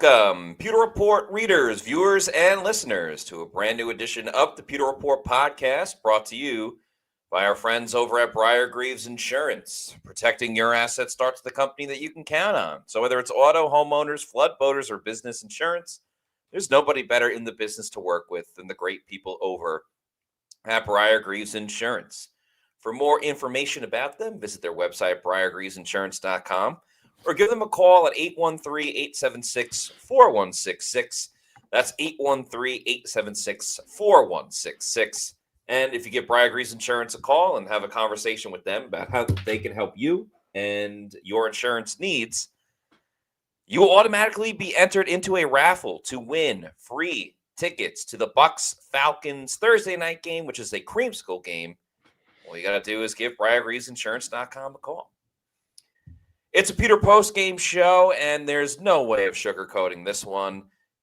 Welcome, Pewter Report readers, viewers, and listeners to a brand new edition of the Pewter Report podcast brought to you by our friends over at Briargreaves Insurance. Protecting your assets starts with a company that you can count on. So whether it's auto, homeowners, flood, boaters, or business insurance, there's nobody better in the business to work with than the great people over at Briargreaves Insurance. For more information about them, visit their website, briargreavesinsurance.com. or give them a call at 813-876-4166. That's 813-876-4166. And if you give Briargreaves Insurance a call and have a conversation with them about how they can help you and your insurance needs, you will automatically be entered into a raffle to win free tickets to the Bucs Falcons Thursday night game, which is a creamsicle game. All you got to do is give BriarGreavesInsurance.com a call. It's a Pewter post-game show, and there's no way of sugarcoating this one.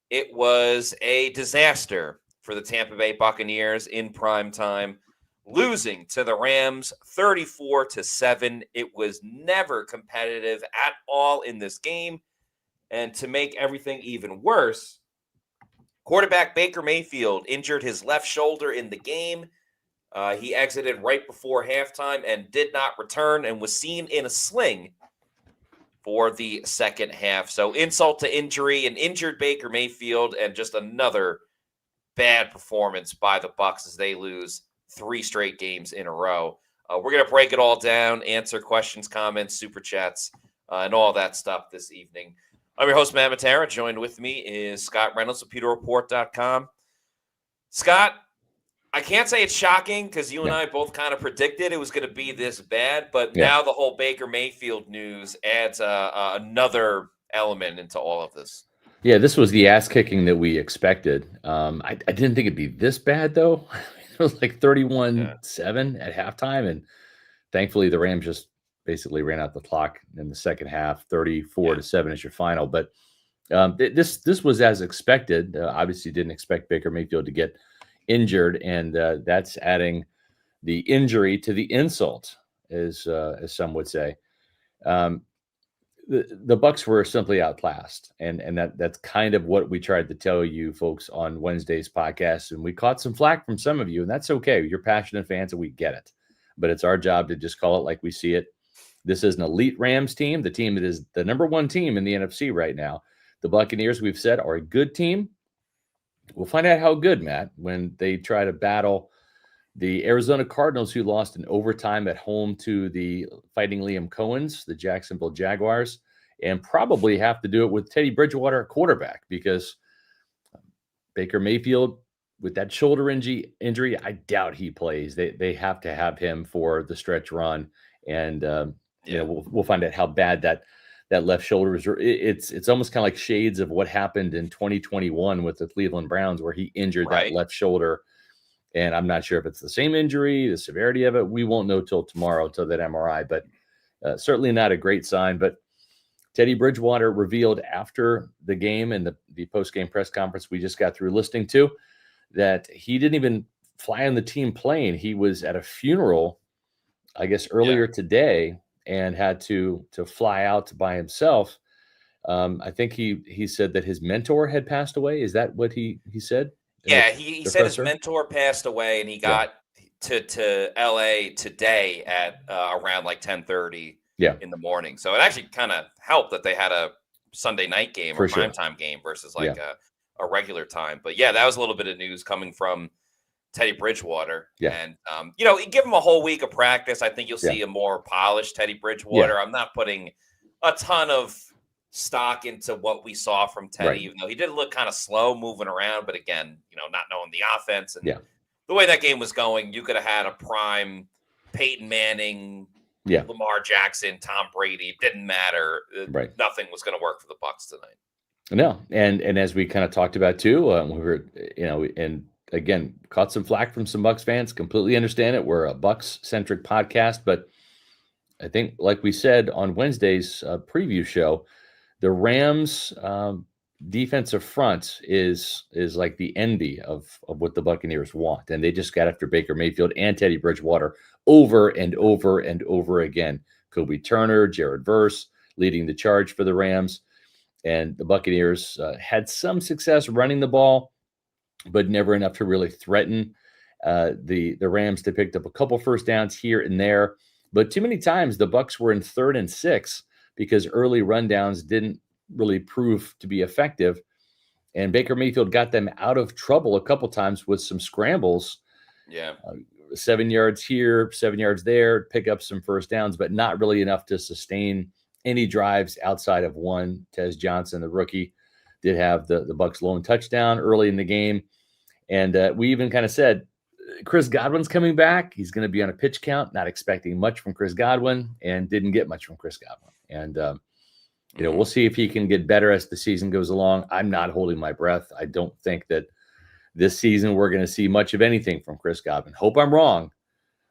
It was a disaster for the Tampa Bay Buccaneers in prime time, losing to the Rams 34-7. It was never competitive at all in this game. And to make everything even worse, quarterback Baker Mayfield injured his left shoulder in the game. He exited right before halftime and did not return and was seen in a sling for the second half. So insult to injury, an injured Baker Mayfield, and just another bad performance by the Bucs as they lose 3 straight games in a row. We're going to break it all down, answer questions, comments, super chats, and all that stuff this evening. I'm your host, Matt Matera. Joined with me is Scott Reynolds of PewterReport.com. Scott, I can't say it's shocking because you and I both kind of predicted it was going to be this bad, but now the whole Baker Mayfield news adds another element into all of this. Yeah, this was the ass kicking that we expected. I didn't think it'd be this bad, though. It was like 31-7 at halftime, and thankfully the Rams just basically ran out the clock in the second half. 34-7 is your final, but this was as expected. Obviously, didn't expect Baker Mayfield to get injured, and that's adding the injury to the insult, as some would say. The Bucs were simply outclassed, and that's kind of what we tried to tell you folks on Wednesday's podcast, and we caught some flack from some of you, and that's okay. You're passionate fans, and we get it, but it's our job to just call it like we see it. This is an elite Rams team, the team that is the number one team in the NFC right now. The Buccaneers, we've said, are a good team. We'll find out how good, Matt, when they try to battle the Arizona Cardinals, who lost in overtime at home to the Fighting Liam Cohens, the Jacksonville Jaguars, and probably have to do it with Teddy Bridgewater at quarterback, because Baker Mayfield, with that shoulder injury, I doubt he plays. They have to have him for the stretch run, and we'll find out how bad that left shoulder is. It's almost kind of like shades of what happened in 2021 with the Cleveland Browns, where he injured that left shoulder. And I'm not sure if it's the same injury, the severity of it. We won't know till tomorrow, till that MRI, but certainly not a great sign. But Teddy Bridgewater revealed after the game and the post-game press conference we just got through listening to that he didn't even fly on the team plane. He was at a funeral, I guess, earlier today, and had to fly out by himself. I think he said that his mentor had passed away. Is that what he said? Yeah, he said his mentor passed away, and he got to LA today at around like 10:30 in the morning. So it actually kind of helped that they had a Sunday night game or primetime game versus like a regular time. But yeah, that was a little bit of news coming from Teddy Bridgewater. And, give him a whole week of practice. I think you'll see a more polished Teddy Bridgewater. I'm not putting a ton of stock into what we saw from Teddy, even though he did look kind of slow moving around. But again, not knowing the offense and the way that game was going, you could have had a prime Peyton Manning, Lamar Jackson, Tom Brady. It didn't matter. Nothing was going to work for the Bucs tonight. No. And as we kind of talked about too, we were, and again, caught some flack from some Bucs fans. Completely understand it. We're a Bucs-centric podcast, but I think, like we said on Wednesday's preview show, the Rams' defensive front is like the envy of what the Buccaneers want, and they just got after Baker Mayfield and Teddy Bridgewater over and over and over again. Kobe Turner, Jared Verse leading the charge for the Rams. And the Buccaneers had some success running the ball, but never enough to really threaten the Rams. They picked up a couple first downs here and there, but too many times the Bucs were in 3rd and 6 because early rundowns didn't really prove to be effective. And Baker Mayfield got them out of trouble a couple times with some scrambles. Yeah. 7 yards here, 7 yards there, pick up some first downs, but not really enough to sustain any drives outside of one. Tez Johnson, the rookie, did have the Bucs lone touchdown early in the game. And we even kind of said, Chris Godwin's coming back. He's going to be on a pitch count, not expecting much from Chris Godwin, and didn't get much from Chris Godwin. And, we'll see if he can get better as the season goes along. I'm not holding my breath. I don't think that this season we're going to see much of anything from Chris Godwin. Hope I'm wrong,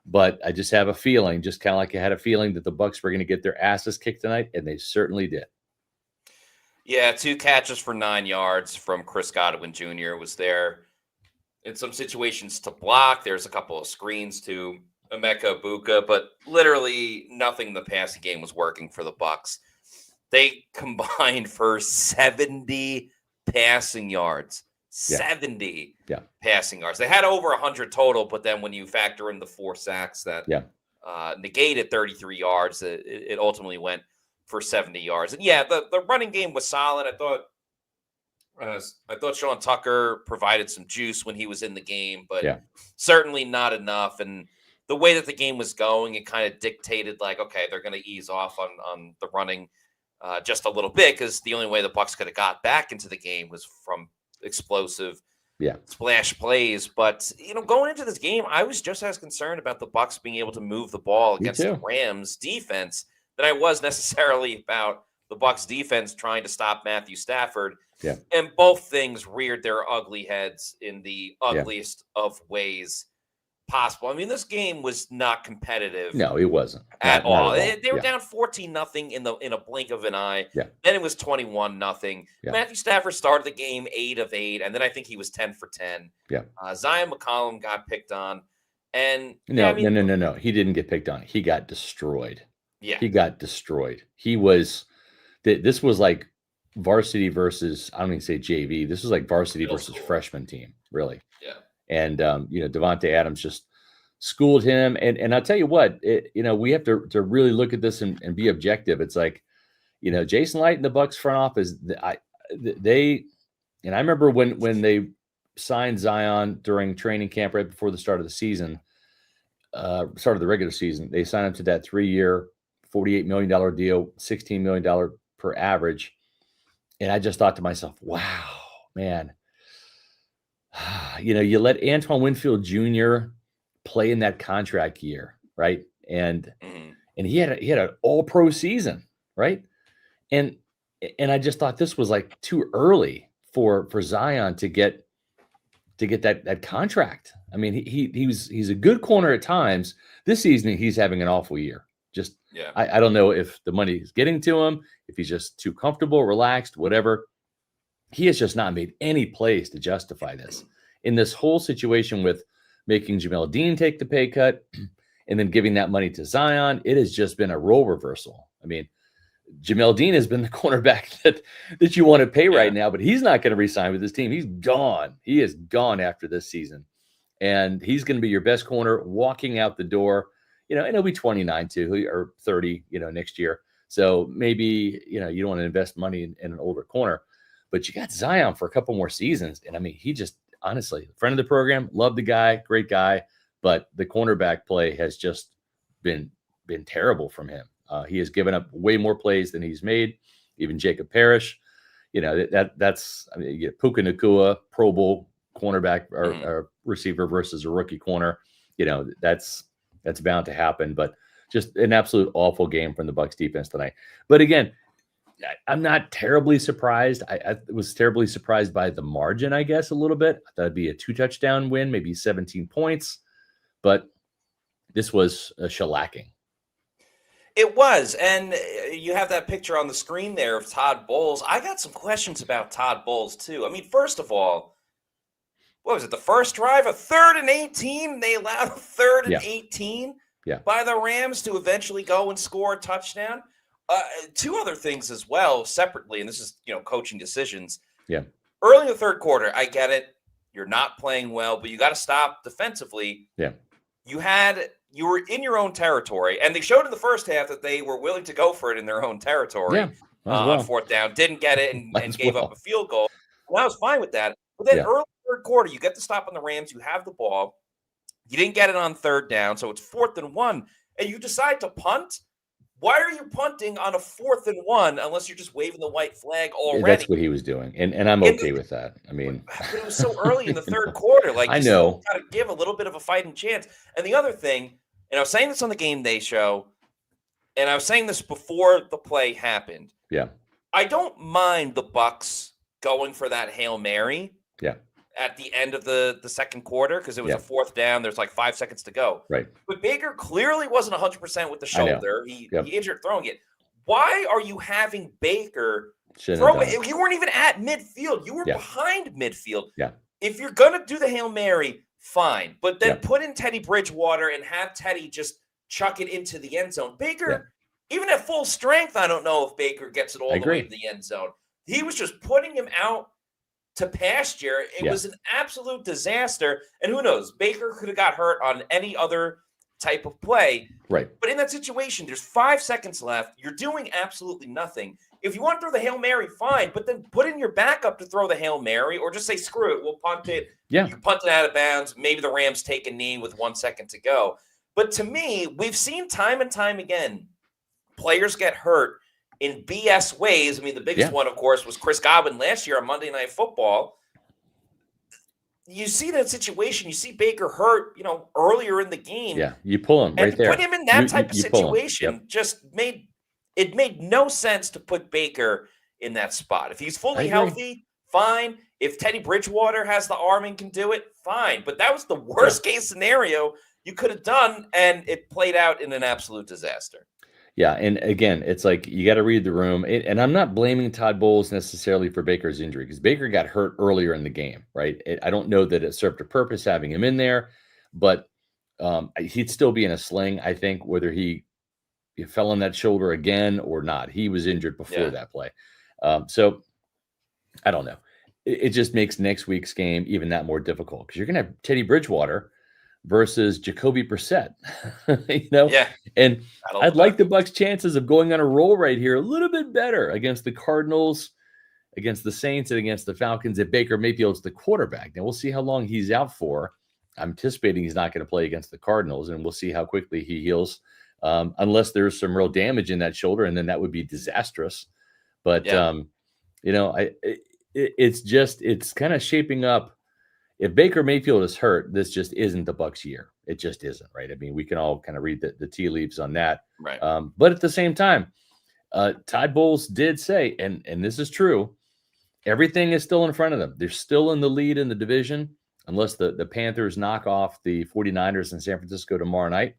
but I just have a feeling, just kind of like I had a feeling that the Bucs were going to get their asses kicked tonight, and they certainly did. Yeah, 2 catches for 9 yards from Chris Godwin Jr. was there in some situations to block. There's a couple of screens to Emeka Buka, but literally nothing in the passing game was working for the Bucs. They combined for 70 passing yards. 70 passing yards. They had over 100 total, but then when you factor in the 4 sacks that negated 33 yards, it ultimately went for 70 yards. And the running game was solid. I thought Sean Tucker provided some juice when he was in the game, but certainly not enough. And the way that the game was going, it kind of dictated like, okay, they're going to ease off on the running just a little bit, because the only way the Bucs could have got back into the game was from explosive splash plays. But going into this game, I was just as concerned about the Bucs being able to move the ball against the Rams defense than I was necessarily about the Bucs defense trying to stop Matthew Stafford. And both things reared their ugly heads in the ugliest of ways possible. I mean, this game was not competitive. No, it wasn't at all. They were down 14-0 in a blink of an eye. Then it was 21-0. Matthew Stafford started the game 8 of 8, and then I think he was 10 for 10. Zion McCollum got picked on, and no. He didn't get picked on. He got destroyed. He got destroyed. He was. This was like varsity versus, I don't even say JV. This was like varsity versus freshman team, really. And, Devontae Adams just schooled him. And I'll tell you what, we have to really look at this and be objective. It's like, Jason Light and the Bucs front office, I remember when they signed Zion during training camp right before the start of the season, start of the regular season, they signed him to that 3-year, $48 million deal, $16 million per average. And I just thought to myself, wow, man, you let Antoine Winfield Jr. play in that contract year, right? And he had an all-pro season, right? And I just thought this was like too early for Zion to get that contract. I mean, he's a good corner at times. This season he's having an awful year. Just I don't know if the money is getting to him, if he's just too comfortable, relaxed, whatever. He has just not made any plays to justify this. In this whole situation with making Jamel Dean take the pay cut and then giving that money to Zion, it has just been a role reversal. I mean, Jamel Dean has been the cornerback that you want to pay right now, but he's not going to re-sign with his team. He's gone. He is gone after this season. And he's going to be your best corner walking out the door. And he'll be 29 too, or 30, next year. So maybe, you don't want to invest money in an older corner, but you got Zion for a couple more seasons. And I mean, he just, honestly, friend of the program, love the guy, great guy, but the cornerback play has just been terrible from him. He has given up way more plays than he's made. Even Jacob Parrish, that's Puka Nacua, Pro Bowl cornerback or receiver versus a rookie corner. That's bound to happen, but just an absolute awful game from the Bucs defense tonight. But again, I'm not terribly surprised. I was terribly surprised by the margin, I guess, a little bit. I thought it'd be a 2-touchdown win, maybe 17 points, but this was a shellacking. It was, and you have that picture on the screen there of Todd Bowles. I got some questions about Todd Bowles, too. I mean, first of all, what was it, the first drive? A 3rd and 18? They allowed a 3rd and 18 by the Rams to eventually go and score a touchdown. Two other things as well, separately, and this is coaching decisions. Yeah. Early in the third quarter, I get it. You're not playing well, but you got to stop defensively. Yeah. You were in your own territory, and they showed in the first half that they were willing to go for it in their own territory. Yeah. Well. On fourth down, didn't get it, and gave up a field goal. And I was fine with that. But then early third quarter, you get the stop on the Rams. You have the ball. You didn't get it on third down, so it's 4th and 1, and you decide to punt. Why are you punting on a 4th and 1 unless you're just waving the white flag already? That's what he was doing, and I'm okay with that. I mean, but it was so early in the third quarter. Like, I know, got to give a little bit of a fighting chance. And the other thing, and I was saying this on the game day show, and I was saying this before the play happened. Yeah, I don't mind the Bucs going for that Hail Mary. Yeah. At the end of the second quarter, because it was a 4th down. There's like 5 seconds to go. Right. But Baker clearly wasn't 100% with the shoulder. He injured throwing it. Why are you having Baker throw it? You weren't even at midfield. You were behind midfield. Yeah. If you're going to do the Hail Mary, fine. But then put in Teddy Bridgewater and have Teddy just chuck it into the end zone. Baker, even at full strength, I don't know if Baker gets it all the way to the end zone. He was just putting him out to pasture. It was an absolute disaster. And who knows? Baker could have got hurt on any other type of play. Right. But in that situation, there's 5 seconds left. You're doing absolutely nothing. If you want to throw the Hail Mary, fine. But then put in your backup to throw the Hail Mary, or just say, screw it, we'll punt it. Yeah. You punt it out of bounds. Maybe the Rams take a knee with 1 second to go. But to me, we've seen time and time again, players get hurt in BS ways. I mean, the biggest one, of course, was Chris Godwin last year on Monday Night Football. You see that situation. You see Baker hurt, earlier in the game. Yeah, you pull him right there. Put him in that type of situation. Just made no sense to put Baker in that spot. If he's fully healthy, fine. If Teddy Bridgewater has the arm and can do it, fine. But that was the worst case scenario you could have done, and it played out in an absolute disaster. Yeah, and again, it's like you got to read the room. And I'm not blaming Todd Bowles necessarily for Baker's injury, because Baker got hurt earlier in the game, right? I don't know that it served a purpose having him in there, but he'd still be in a sling, I think, whether he fell on that shoulder again or not. He was injured before that play. So I don't know. It just makes next week's game even that more difficult, because you're going to have Teddy Bridgewater versus Jacoby Brissett, Yeah. And I'd like the Bucs' chances of going on a roll right here a little bit better against the Cardinals, against the Saints, and against the Falcons if Baker Mayfield's the quarterback. Now, we'll see how long he's out for. I'm anticipating he's not going to play against the Cardinals, and we'll see how quickly he heals, unless there's some real damage in that shoulder, and then that would be disastrous. But, it's kind of shaping up. If Baker Mayfield is hurt, this just isn't the Bucs' year. It just isn't, right? I mean, we can all kind of read the tea leaves on that. Right. But at the same time, Todd Bowles did say, and this is true, everything is still in front of them. They're still in the lead in the division, unless the Panthers knock off the 49ers in San Francisco tomorrow night.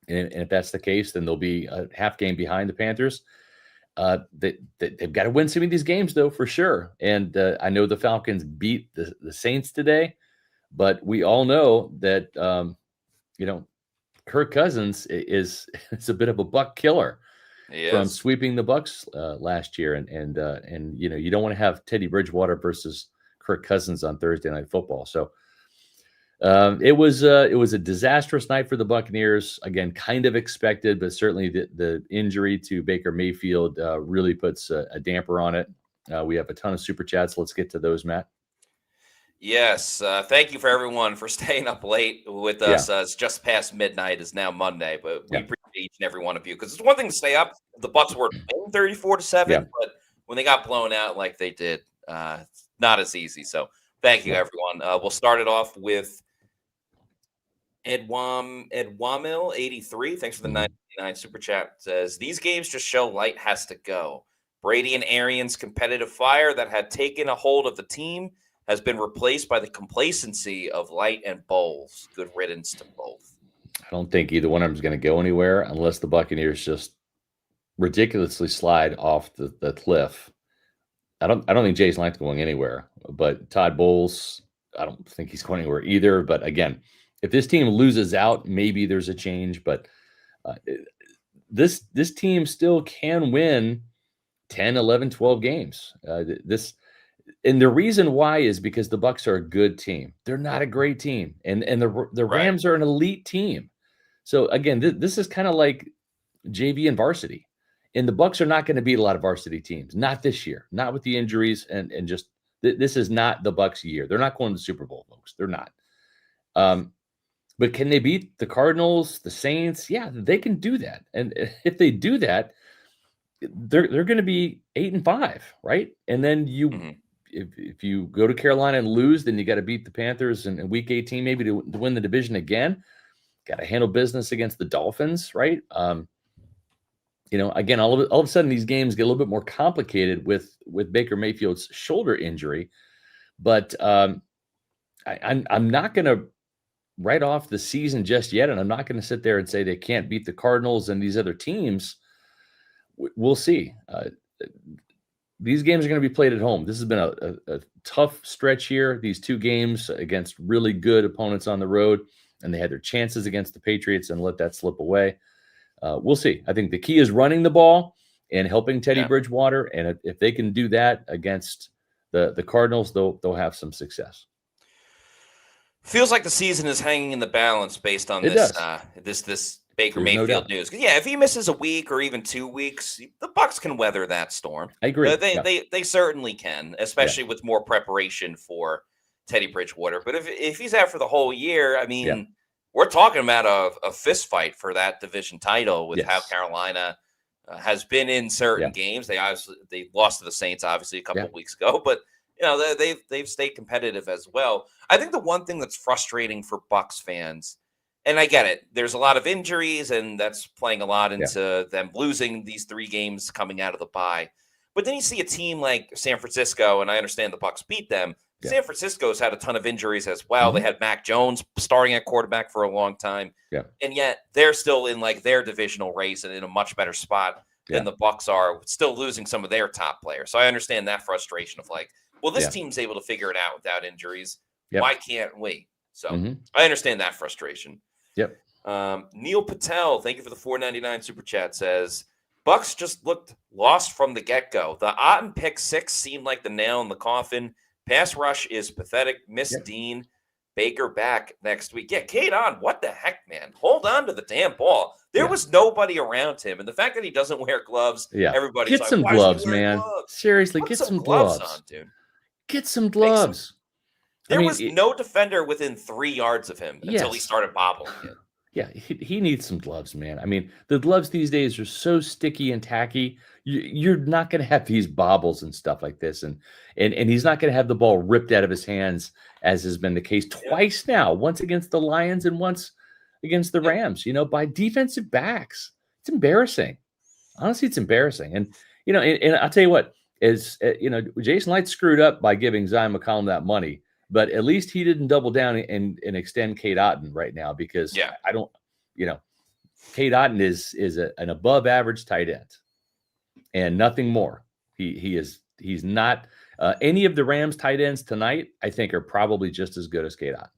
And if that's the case, then they'll be a half game behind the Panthers. They've got to win some of these games, though, for sure. And I know the Falcons beat the Saints today, but we all know that Kirk Cousins is a bit of a buck killer from sweeping the Bucs last year, and you don't want to have Teddy Bridgewater versus Kirk Cousins on Thursday Night Football. So it was a disastrous night for the Buccaneers. Again, kind of expected, but certainly the injury to Baker Mayfield really puts a damper on it. We have a ton of super chats. Let's get to those, Matt. Yes. Thank you for everyone for staying up late with us. It's just past midnight. It's now Monday, but we appreciate each and every one of you, because it's one thing to stay up. The Bucs were 34-7, but when they got blown out like they did, it's not as easy. So thank you, everyone. We'll start it off with Edwamil 83. Thanks for the 99 super chat. Says, these games just show Light has to go. Brady and Arians' competitive fire that had taken a hold of the team has been replaced by the complacency of Light and Bowles. Good riddance to both. I don't think either one of them is going to go anywhere unless the Buccaneers just ridiculously slide off the cliff. I don't think Jay's Light's going anywhere, but Todd Bowles, I don't think he's going anywhere either. But again, if this team loses out, maybe there's a change. But this team still can win 10, 11, 12 games. And the reason why is because the Bucs are a good team. They're not a great team, and the Rams are an elite team. So again, this is kind of like JV and varsity, and the Bucs are not going to beat a lot of varsity teams. Not this year, not with the injuries, and just this is not the Bucs' year. They're not going to the Super Bowl, folks. They're not. But can they beat the Cardinals, the Saints? Yeah, they can do that. And if they do that, they're going to be 8-5, right? And then if you go to Carolina and lose, then you got to beat the Panthers in week 18, maybe to win the division again. Got to handle business against the Dolphins, right? Again, all of a sudden these games get a little bit more complicated with Baker Mayfield's shoulder injury. But I'm not going to write off the season just yet, and I'm not going to sit there and say they can't beat the Cardinals and these other teams. We'll see. These games are going to be played at home. This has been a tough stretch here. These two games against really good opponents on the road, and they had their chances against the Patriots and let that slip away. We'll see. I think the key is running the ball and helping Teddy Bridgewater, and if they can do that against the Cardinals, they'll have some success. Feels like the season is hanging in the balance based on this Baker Mayfield news. Yeah, if he misses a week or even 2 weeks, the Bucs can weather that storm. I agree. They certainly can, especially with more preparation for Teddy Bridgewater. But if he's out for the whole year, I mean, we're talking about a fist fight for that division title with how Carolina has been in certain games. They lost to the Saints obviously a couple of weeks ago, but they've stayed competitive as well. I think the one thing that's frustrating for Bucs fans, and I get it, there's a lot of injuries, and that's playing a lot into them losing these 3 games coming out of the bye. But then you see a team like San Francisco, and I understand the Bucs beat them. Yeah. San Francisco's had a ton of injuries as well. They had Mac Jones starting at quarterback for a long time, and yet they're still in like their divisional race and in a much better spot than the Bucs are, still losing some of their top players. So I understand that frustration of like, well, this team's able to figure it out without injuries. Why can't we? So I understand that frustration. Neil Patel, thank you for the $4.99 super chat, says Bucs just looked lost from the get-go. The Otten pick 6 seemed like the nail in the coffin. Pass rush is pathetic. Miss Dean. Baker back next week. Yeah, Cade on. What the heck, man? Hold on to the damn ball. There was nobody around him. And the fact that he doesn't wear gloves, everybody's get like, some gloves, man. Gloves? Seriously, get some gloves on, dude. Get some gloves. There was no defender within 3 yards of him until he started bobbling it. Yeah, he needs some gloves, man. I mean, the gloves these days are so sticky and tacky. You're not going to have these bobbles and stuff like this, and he's not going to have the ball ripped out of his hands, as has been the case twice now. Once against the Lions and once against the Rams. By defensive backs. It's embarrassing. Honestly, it's embarrassing. And and I'll tell you what is Jason Light screwed up by giving Zion McCollum that money. But at least he didn't double down and extend Cade Otten right now, because I don't, Cade Otten is an above average tight end and nothing more. He's not any of the Rams tight ends tonight, I think, are probably just as good as Cade Otten.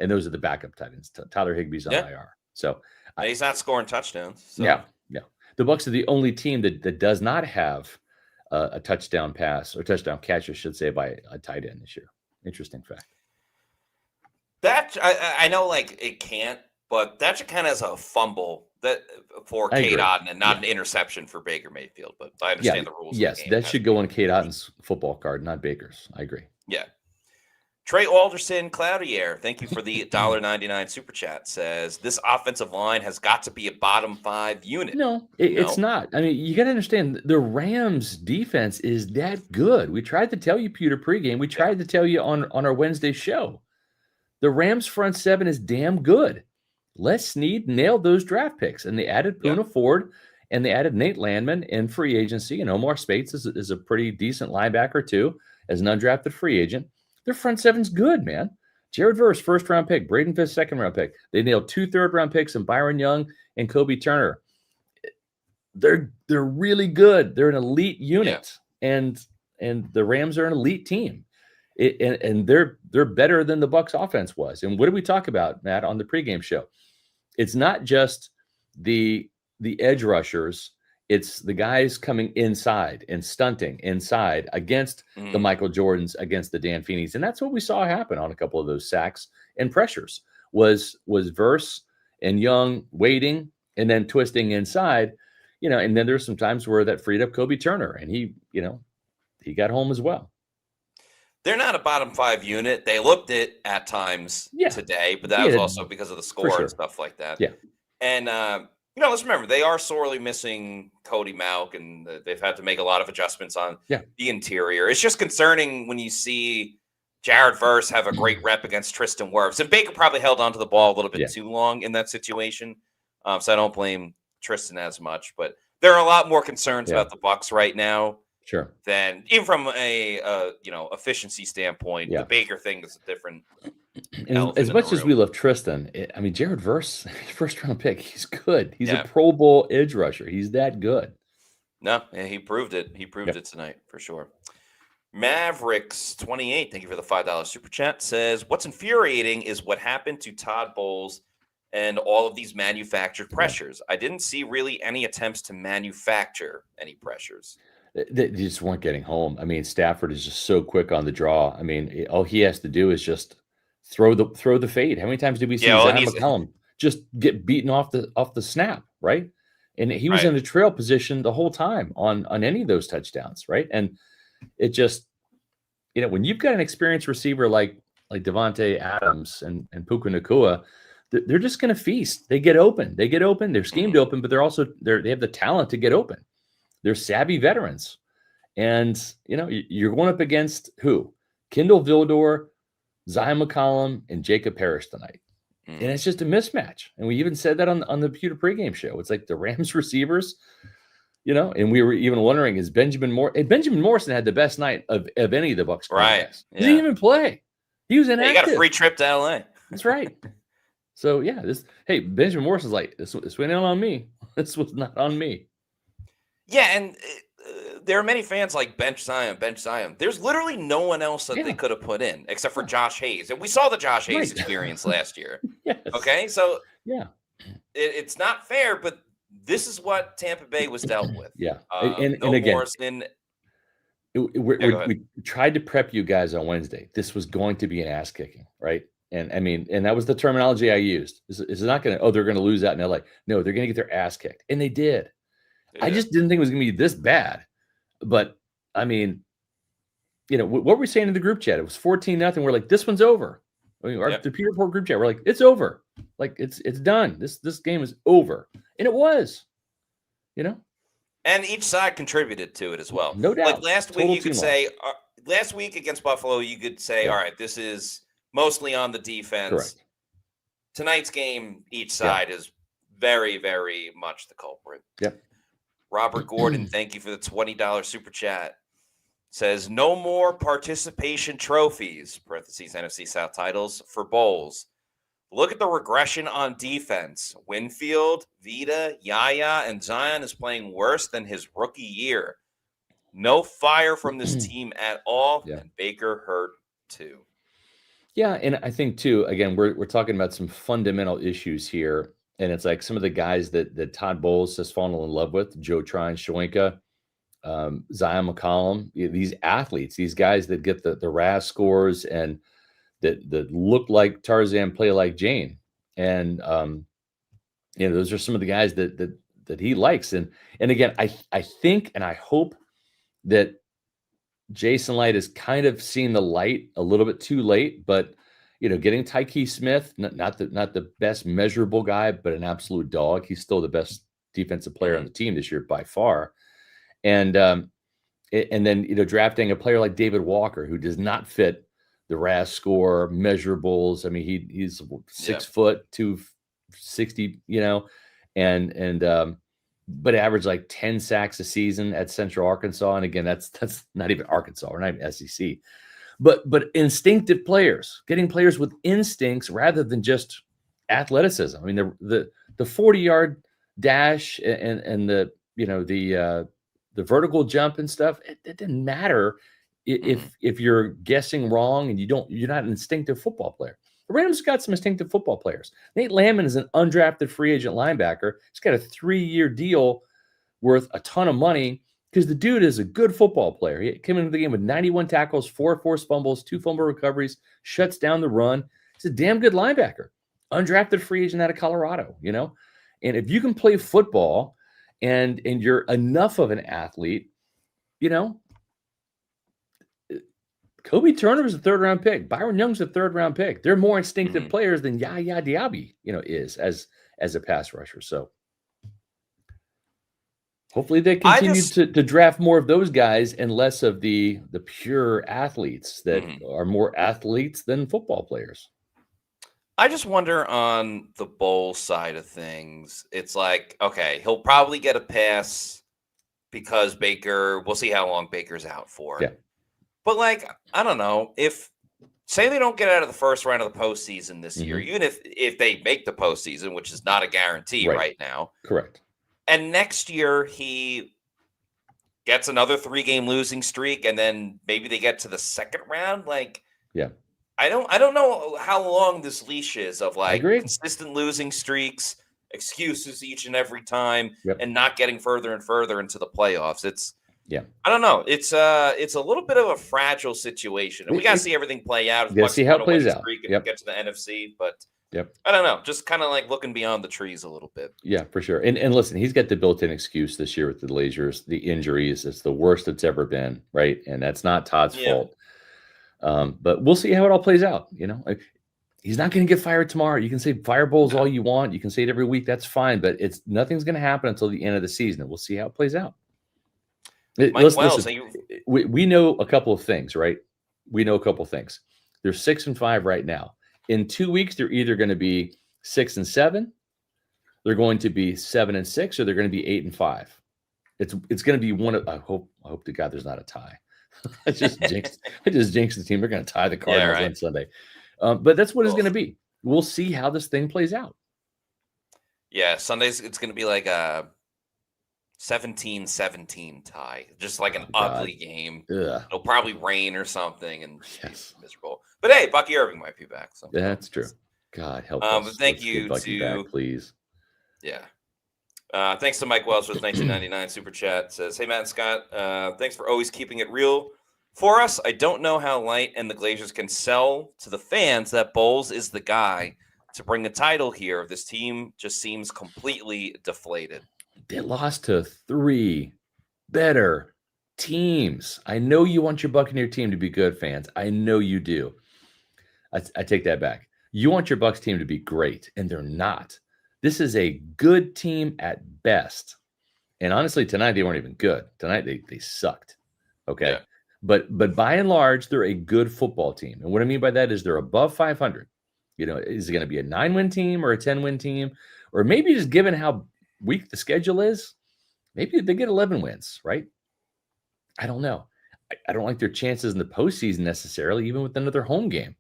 And those are the backup tight ends. Tyler Higbee's on IR. So he's not scoring touchdowns. So. Yeah. The Bucs are the only team that does not have a touchdown pass or touchdown catch, I should say, by a tight end this year. Interesting fact. That I know, like it can't, but that should count as a fumble for Cade Otten and not an interception for Baker Mayfield. But I understand the rules. Yes, that should go on Cade Otten's football card, not Baker's. I agree. Yeah. Trey Alderson, Cloudy Air, thank you for the $1.99 super chat. Says this offensive line has got to be a bottom 5 unit. No, it's not. I mean, you got to understand the Rams defense is that good. We tried to tell you, Pewter pregame. We tried to tell you on our Wednesday show. The Rams front 7 is damn good. Les Snead nailed those draft picks, and they added Poona Ford, and they added Nate Landman in free agency, and Omar Spates is a pretty decent linebacker too, as an undrafted free agent. Their front 7's good, man. Jared Verse, first-round pick. Braden Fisk, second-round pick. They nailed 2 third-round picks in Byron Young and Kobe Turner. They're really good. They're an elite unit, and the Rams are an elite team. And they're better than the Bucs offense was. And what did we talk about, Matt, on the pregame show? It's not just the the edge rushers. It's the guys coming inside and stunting inside against the Michael Jordans, against the Dan Feeneys. And that's what we saw happen on a couple of those sacks and pressures was Verse and Young waiting and then twisting inside, and then there's some times where that freed up Kobe Turner and he got home as well. They're not a bottom 5 unit. They looked it at times today, but that was also because of the score and stuff like that. Yeah. And, let's remember, they are sorely missing Cody Mauch, and they've had to make a lot of adjustments on the interior. It's just concerning when you see Jared Verse have a great rep against Tristan Wirfs. And Baker probably held onto the ball a little bit too long in that situation. So I don't blame Tristan as much. But there are a lot more concerns about the Bucs right now. Sure. Than even from a efficiency standpoint, the Baker thing is a different. As much as we love Tristan, Jared Verse, first round pick, he's good. He's a Pro Bowl edge rusher. He's that good. No, he proved it. He proved it tonight for sure. Mavericks 28, thank you for the $5 super chat. Says, what's infuriating is what happened to Todd Bowles and all of these manufactured pressures. I didn't see really any attempts to manufacture any pressures. They just weren't getting home. Stafford is just so quick on the draw. All he has to do is just throw the fade. How many times did we see Zion McCollum just get beaten off the snap, right? And he was in the trail position the whole time on any of those touchdowns, right? And it just, when you've got an experienced receiver like Devontae Adams and Puka Nacua, they're just going to feast. They get open. They're schemed open, but they have the talent to get open. They're savvy veterans. And, you're going up against who? Kendall Vildor, Zion McCollum, and Jacob Parrish tonight. And it's just a mismatch. And we even said that on the Pewter pregame show. It's like the Rams receivers, and we were even wondering, is Benjamin Morrison had the best night of any of the Bucs. Right. He didn't even play. He was inactive. He got a free trip to LA. That's right. So, Benjamin Morrison's like, this went out on me. This was not on me. Yeah, and there are many fans like bench Zion. There's literally no one else that they could have put in except for Josh Hayes. And we saw the Josh Hayes experience last year. Yes. Okay, so it's not fair, but this is what Tampa Bay was dealt with. And again, Morrison. We tried to prep you guys on Wednesday. This was going to be an ass kicking, right? And and that was the terminology I used. It's not going to, they're going to lose out in LA. No, they're going to get their ass kicked. And they did. I just didn't think it was going to be this bad. But, what were we saying in the group chat? It was 14-0. We're like, this one's over. The Pewter Report group chat, we're like, it's over. Like, it's done. This game is over. And it was, And each side contributed to it as well. No doubt. Like last week, you could say, last week against Buffalo, you could say, all right, this is mostly on the defense. Correct. Tonight's game, each side is very, very much the culprit. Yep. Robert Gordon, thank you for the $20 super chat. Says, no more participation trophies, parentheses, NFC South titles, for Bowles. Look at the regression on defense. Winfield, Vita, Yaya, and Zion is playing worse than his rookie year. No fire from this team at all, and Baker hurt too. Yeah, and I think too, again, we're talking about some fundamental issues here. And it's like some of the guys that Todd Bowles has fallen in love with, Joe Trine, Shoinka, Zion McCollum, these athletes, these guys that get the RAS scores and that look like Tarzan, play like Jane. And, those are some of the guys that he likes. And again, I think and I hope that Jason Light has kind of seen the light a little bit too late, but getting Tyke Smith, not the best measurable guy, but an absolute dog. He's still the best defensive player on the team this year by far. And then drafting a player like David Walker, who does not fit the RAS score measurables. He's 6 foot, 260, but averaged like 10 sacks a season at Central Arkansas. And again, that's not even Arkansas. We're not even SEC. But instinctive players, getting players with instincts rather than just athleticism. The 40-yard dash and the vertical jump and stuff, it didn't matter if you're guessing wrong and you're not an instinctive football player. The Rams got some instinctive football players. Nate Landman is an undrafted free agent linebacker. He's got a 3-year deal worth a ton of money because the dude is a good football player. He came into the game with 91 tackles, 4 forced fumbles, 2 fumble recoveries, shuts down the run. He's a damn good linebacker. Undrafted free agent out of Colorado, And if you can play football and you're enough of an athlete, Kobe Turner was a 3rd-round pick. Byron Young's a 3rd-round pick. They're more instinctive players than Yaya Diaby, is as a pass rusher. So hopefully they continue to draft more of those guys and less of the pure athletes that are more athletes than football players. I just wonder on the Bowles side of things. It's like, okay, he'll probably get a pass because we'll see how long Baker's out for. Yeah. But, I don't know, say they don't get out of the first round of the postseason this year, even if they make the postseason, which is not a guarantee right now. Correct. And next year he gets another 3-game losing streak, and then maybe they get to the second round. I don't know how long this leash is of consistent losing streaks, excuses each and every time, and not getting further and further into the playoffs. I don't know. It's a little bit of a fragile situation, and we got to see everything play out. See how it plays out. Get to the NFC, but I don't know. Just kind of looking beyond the trees a little bit. Yeah, for sure. And listen, he's got the built-in excuse this year with the Lasers, the injuries. It's the worst it's ever been, right? And that's not Todd's fault. But we'll see how it all plays out. He's not going to get fired tomorrow. You can say fire Bowles all you want. You can say it every week. That's fine. But nothing's going to happen until the end of the season. And we'll see how it plays out. We know a couple of things, right? We know a couple of things. They're 6-5 right now. In 2 weeks, they're either going to be 6-7, they're going to be 7-6, or they're going to be 8-5. It's going to be one of. I hope to God there's not a tie. I just jinxed the team. They're going to tie the Cardinals on Sunday. But that's what it's going to be. We'll see how this thing plays out. Yeah, Sundays it's going to be like a 17-17 tie, just an ugly game. Ugh. It'll probably rain or something, and it's miserable. But hey, Bucky Irving might be back. So that's true. God help us. But thank you Bucky back, please. Yeah. Thanks to Mike Wells with 1999 super chat. Says, hey Matt and Scott, thanks for always keeping it real for us. I don't know how Light and the Glazers can sell to the fans that Bowles is the guy to bring a title here. This team just seems completely deflated. They lost to 3 better teams. I know you want your Buccaneer team to be good, fans. I know you do. I take that back. You want your Bucs team to be great, and they're not. This is a good team at best. And honestly, tonight they weren't even good. Tonight they sucked. Okay. Yeah. But by and large, they're a good football team. And what I mean by that is they're above 500. Is it going to be a 9-win team or a 10-win team? Or maybe just given how weak the schedule is, maybe they get 11 wins, right? I don't know. I don't like their chances in the postseason necessarily, even with another home game,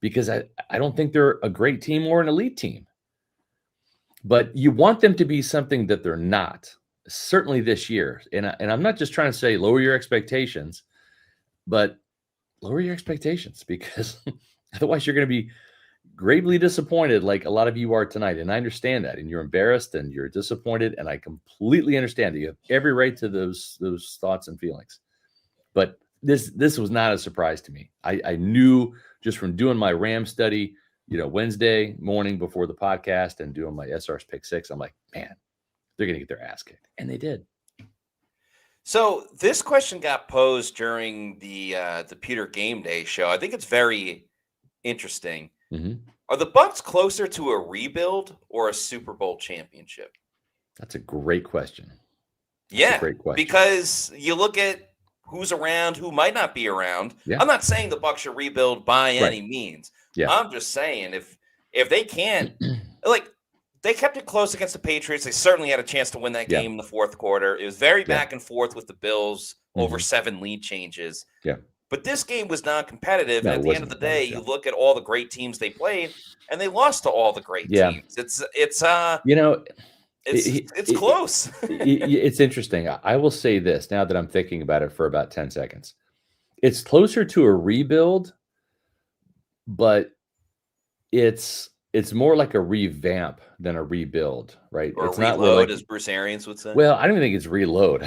because I don't think they're a great team or an elite team. But you want them to be something that they're not, certainly this year. And I'm not just trying to say lower your expectations, but lower your expectations, because otherwise you're going to be gravely disappointed like a lot of you are tonight. And I understand that. And you're embarrassed and you're disappointed. And I completely understand that. You have every right to those thoughts and feelings. But this was not a surprise to me. I knew just from doing my Ram study, Wednesday morning before the podcast and doing my SR's Pick 6, I'm like, man, they're going to get their ass kicked. And they did. So this question got posed during the Pewter Game Day show. I think it's very interesting. Mm-hmm. Are the Bucs closer to a rebuild or a Super Bowl championship? That's a great question. That's a great question. Because you look at who's around, who might not be around. Yeah. I'm not saying the Bucs should rebuild by any means. Yeah. I'm just saying if they can't, they kept it close against the Patriots. They certainly had a chance to win that game in the fourth quarter. It was very back and forth with the Bills over 7 lead changes. Yeah. But this game was non-competitive. And at the end of the day, you look at all the great teams they played, and they lost to all the great teams. It's close. It's interesting. I will say this now that I'm thinking about it for about 10 seconds. It's closer to a rebuild, but it's more like a revamp than a rebuild, right? Or It's not reload, like, as Bruce Arians would say. well, I don't even think it's reload.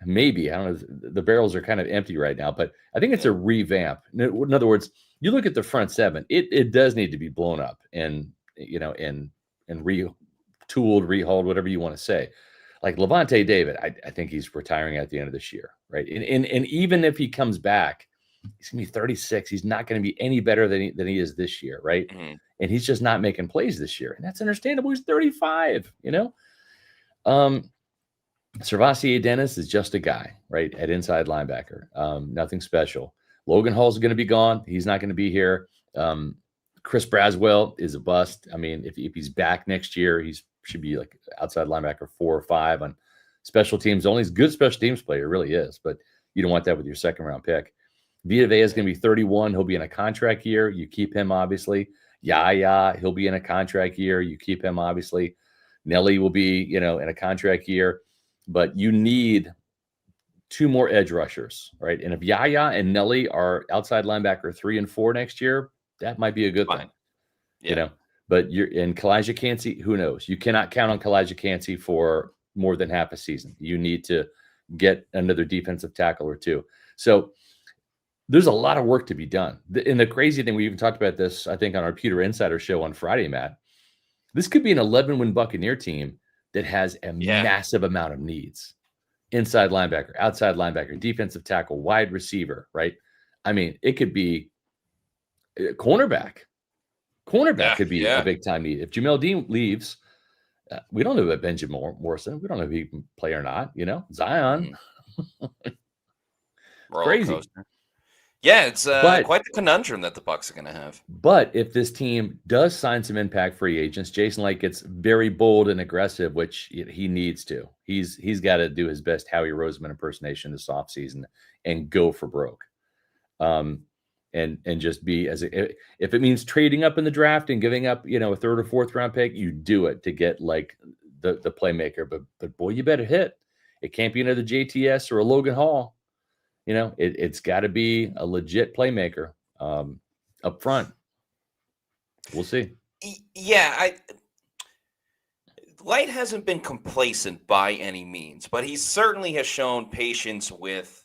Maybe, I don't know. The barrels are kind of empty right now, but I think it's a revamp. In other words, you look at the front seven, it does need to be blown up and, and retooled, rehauled, whatever you want to say. Like Levante David, I think he's retiring at the end of this year, right? And even if he comes back, he's gonna be 36. He's not going to be any better than he is this year, right? Mm-hmm. And he's just not making plays this year, and that's understandable. He's 35, Servassier Dennis is just a guy, right, at inside linebacker. Nothing special. Logan Hall's going to be gone. He's not going to be here. Chris Braswell is a bust. I mean, if he's back next year, should be like outside linebacker 4 or 5 on special teams. Only he's a good special teams player, really is, but you don't want that with your second round pick. Vita Vea is going to be 31. He'll be in a contract year. You keep him, obviously. Yaya, he'll be in a contract year. You keep him, obviously. Nelly will be, in a contract year. But you need 2 more edge rushers, right? And if Yaya and Nelly are outside linebacker 3 and 4 next year, that might be a good thing. Yeah. But you're in Kalijah Cansey, who knows? You cannot count on Kalijah Cansey for more than half a season. You need to get another defensive tackle or 2. So there's a lot of work to be done. And the crazy thing, we even talked about this, I think, on our Pewter Insider show on Friday, Matt. This could be an 11-win Buccaneer team that has a massive amount of needs. Inside linebacker, outside linebacker, defensive tackle, wide receiver, right? I mean, it could be cornerback. Cornerback could be a big-time need. If Jamel Dean leaves, we don't know about Benjamin Morrison. We don't know if he can play or not, Zion. Crazy. Coaster. Yeah, it's quite the conundrum that the Bucs are going to have. But if this team does sign some impact free agents, Jason Licht gets very bold and aggressive, which he needs to. He's got to do his best Howie Roseman impersonation this offseason and go for broke. And just be if it means trading up in the draft and giving up, a 3rd or 4th round pick, you do it to get like the playmaker. But boy, you better hit. It can't be another JTS or a Logan Hall. It's got to be a legit playmaker up front. We'll see. Yeah, Light hasn't been complacent by any means, but he certainly has shown patience with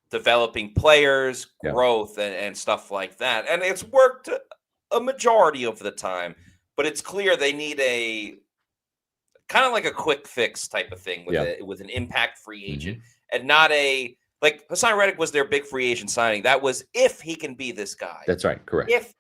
developing players, growth, and stuff like that. And it's worked a majority of the time, but it's clear they need a kind of like a quick fix type of thing with an impact free agent and not a... Like Hassan Reddick was their big free agent signing. That was if he can be this guy. That's right. Correct. If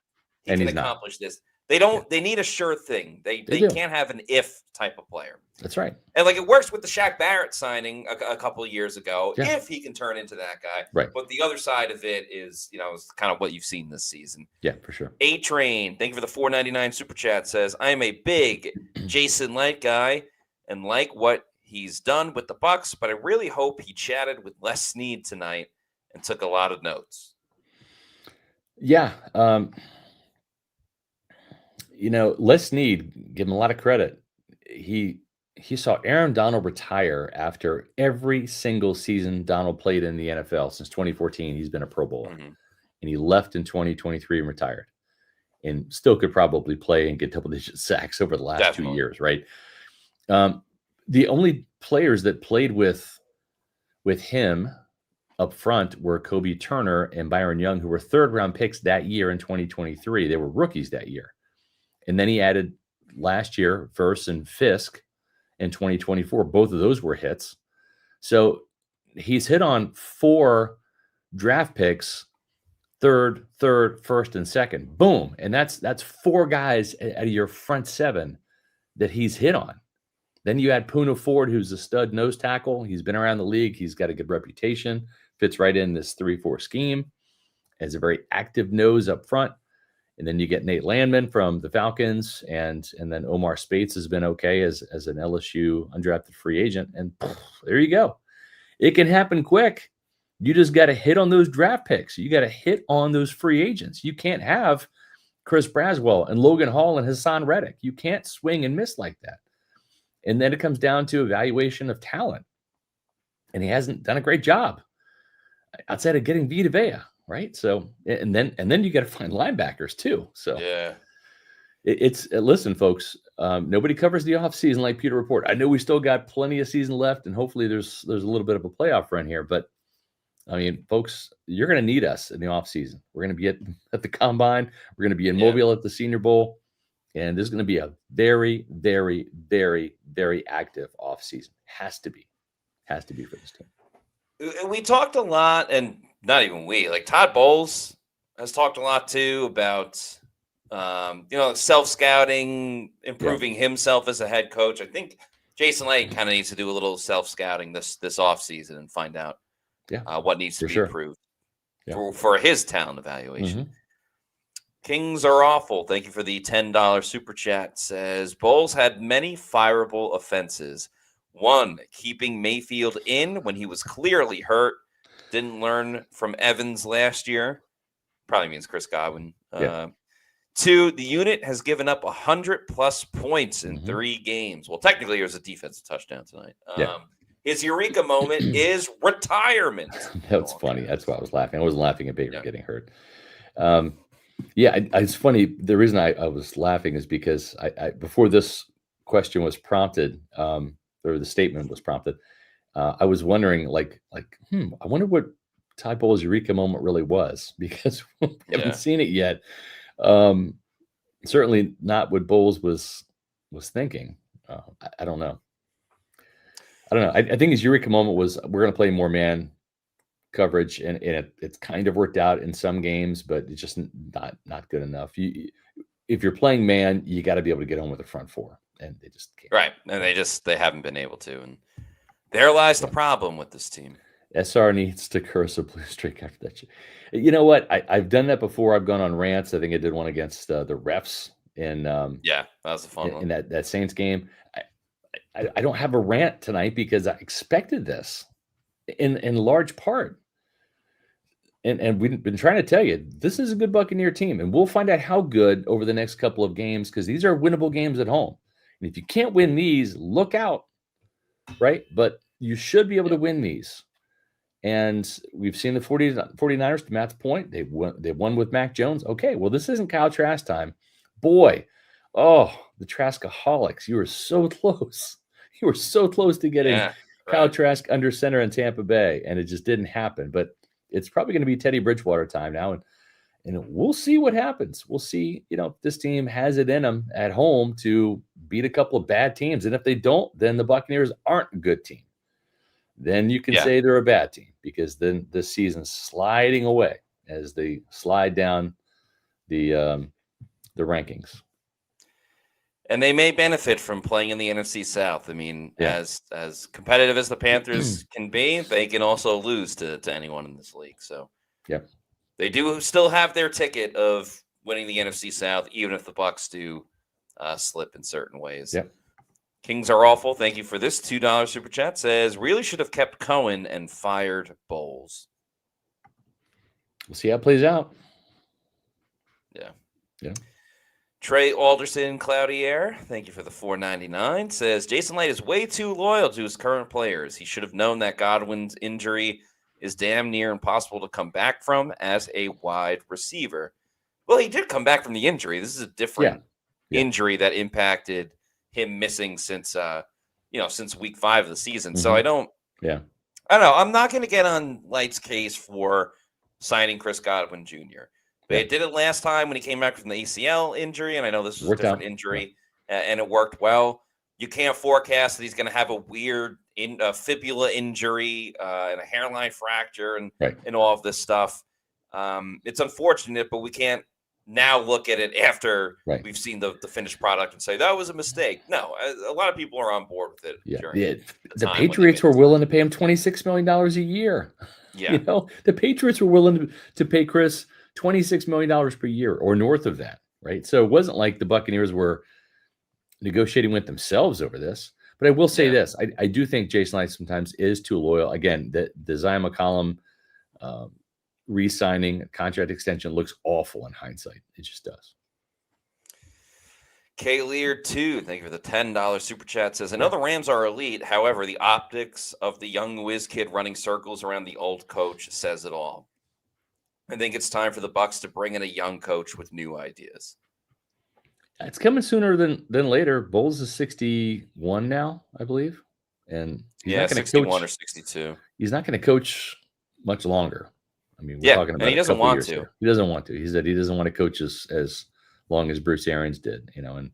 he can accomplish this. They don't. They need a sure thing. They can't have an if type of player. That's right. And like it works with the Shaq Barrett signing a couple of years ago. Yeah. If he can turn into that guy. Right. But the other side of it is, is kind of what you've seen this season. Yeah, for sure. A-Train, thank you for the $4.99 super chat, says, I am a big Jason Light guy and like what he's done with the Bucs, but I really hope he chatted with Les Snead tonight and took a lot of notes. Yeah. Les Snead, give him a lot of credit. He saw Aaron Donald retire after every single season Donald played in the NFL since 2014. He's been a Pro Bowler. And he left in 2023 and retired. And still could probably play and get double-digit sacks over the last 2 years, right? The only players that played with him up front were Kobe Turner and Byron Young, who were 3rd-round picks that year in 2023. They were rookies that year. And then he added last year, Verse and Fisk in 2024. Both of those were hits. So he's hit on 4 draft picks, 3rd, 1st, and 2nd. Boom. And that's 4 guys out of your front 7 that he's hit on. Then you add Poona Ford, who's a stud nose tackle. He's been around the league. He's got a good reputation. Fits right in this 3-4 scheme. Has a very active nose up front. And then you get Nate Landman from the Falcons. And then Omar Spates has been okay as an LSU undrafted free agent. And there you go. It can happen quick. You just got to hit on those draft picks. You got to hit on those free agents. You can't have Chris Braswell and Logan Hall and Hassan Reddick. You can't swing and miss like that. And then it comes down to evaluation of talent. And he hasn't done a great job outside of getting Vita Vea, right? So, and then you got to find linebackers too. So, Listen, folks, nobody covers the offseason like Pewter Report. I know we still got plenty of season left, and hopefully there's a little bit of a playoff run here. But I mean, folks, you're going to need us in the offseason. We're going to be at the combine. We're going to be in Mobile at the Senior Bowl, and there's going to be a very, very, very, very active offseason. Has to be for this team. We talked a lot, and not even we, like Todd Bowles has talked a lot too about, self-scouting, improving himself as a head coach. I think Jason Licht kind of needs to do a little self-scouting this offseason and find out what needs to be improved for his talent evaluation. Mm-hmm. Kings are awful. Thank you for the $10 super chat. Says Bowles had many fireable offenses. One, keeping Mayfield in when he was clearly hurt. Didn't learn from Evans last year. Probably means Chris Godwin. Two, the unit has given up 100+ points in 3 games. Well, technically, it was a defensive touchdown tonight. His eureka moment is retirement. That's funny. That's why I was laughing. I wasn't laughing at Baker getting hurt. It's funny. The reason I was laughing is because I before this question was prompted, or the statement was prompted, I was wondering, I wonder what Todd Bowles' eureka moment really was, because we haven't seen it yet. Certainly not what Bowles was thinking. I don't know. I think his eureka moment was, we're going to play more man coverage, and it's kind of worked out in some games, but it's just not good enough. If you're playing man, you got to be able to get on with the front four, and they just can't. Right, and they haven't been able to, and there lies the problem with this team. SR needs to curse a blue streak after that shit. You know what? I've done that before. I've gone on rants. I think I did one against the refs in that was a fun one. In that Saints game. I don't have a rant tonight because I expected this in large part. And we've been trying to tell you, this is a good Buccaneer team, and we'll find out how good over the next couple of games, because these are winnable games at home. And if you can't win these, look out, right? But you should be able to win these. And we've seen the 49ers, to Matt's point, they won with Mac Jones. Okay, well, this isn't Kyle Trask time. Boy, the Traskaholics, you were so close. You were so close to getting Kyle Trask under center in Tampa Bay, and it just didn't happen. But it's probably going to be Teddy Bridgewater time now, and we'll see what happens. We'll see, if this team has it in them at home to beat a couple of bad teams. And if they don't, then the Buccaneers aren't a good team. Then you can say they're a bad team, because then this season's sliding away as they slide down the rankings. And they may benefit from playing in the NFC South. I mean, as competitive as the Panthers can be, they can also lose to anyone in this league. So they do still have their ticket of winning the NFC South, even if the Bucs do slip in certain ways. Kings are awful. Thank you for this $2 super chat. Says, really should have kept Cohen and fired Bowles. We'll see how it plays out. Yeah. Trey Alderson, Cloudy Air, thank you for the $4.99. Says, Jason Licht is way too loyal to his current players. He should have known that Godwin's injury is damn near impossible to come back from as a wide receiver. Well, he did come back from the injury. This is a different injury that impacted him missing since week 5 of the season. So I don't know. I'm not going to get on Light's case for signing Chris Godwin Jr. They did it last time when he came back from the ACL injury, and I know this was a different injury, and it worked well. You can't forecast that he's going to have a weird fibula injury and a hairline fracture and all of this stuff. It's unfortunate, but we can't now look at it after we've seen the finished product and say that was a mistake. No, a lot of people are on board with it. The Patriots were willing to pay him $26 million a year. The Patriots were willing to pay Chris $26 million per year or north of that, right? So it wasn't like the Buccaneers were negotiating with themselves over this. But I will say this. I do think Jason Licht sometimes is too loyal. Again, the Zion McCollum re-signing contract extension looks awful in hindsight. It just does. K. Lear 2, thank you for the $10 super chat. Says, I know the Rams are elite. However, the optics of the young whiz kid running circles around the old coach says it all. I think it's time for the Bucs to bring in a young coach with new ideas. It's coming sooner than later. Bowles is 61 now, I believe, and he's not going to 61 or coach. 62. He's not going to coach much longer. I mean, we're Yeah, talking and about he a doesn't couple want years to. here. He doesn't want to. He said he doesn't want to coach as long as Bruce Arians did. And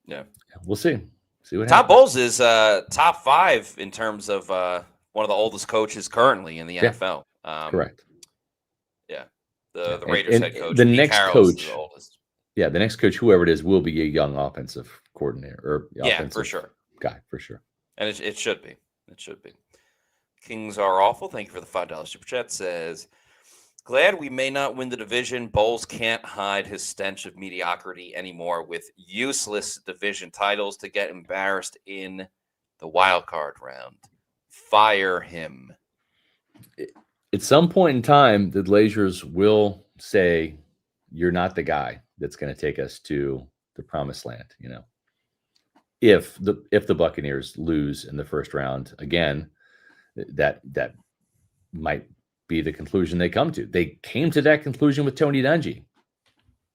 yeah, we'll see. See what Todd happens. Bowles is top 5 in terms of one of the oldest coaches currently in the NFL. Correct. Yeah, the Raiders head coach. The Pete next Carroll's coach, the oldest. yeah, the next coach, whoever it is, will be a young offensive coordinator or offensive for sure. guy, for sure. And it should be. It should be. Kings are awful. Thank you for the $5 super chat. Says, glad we may not win the division. Bowles can't hide his stench of mediocrity anymore with useless division titles to get embarrassed in the wild card round. Fire him. At some point in time, the Glazers will say, you're not the guy that's going to take us to the promised land, If the Buccaneers lose in the first round again, that might be the conclusion they come to. They came to that conclusion with Tony Dungy.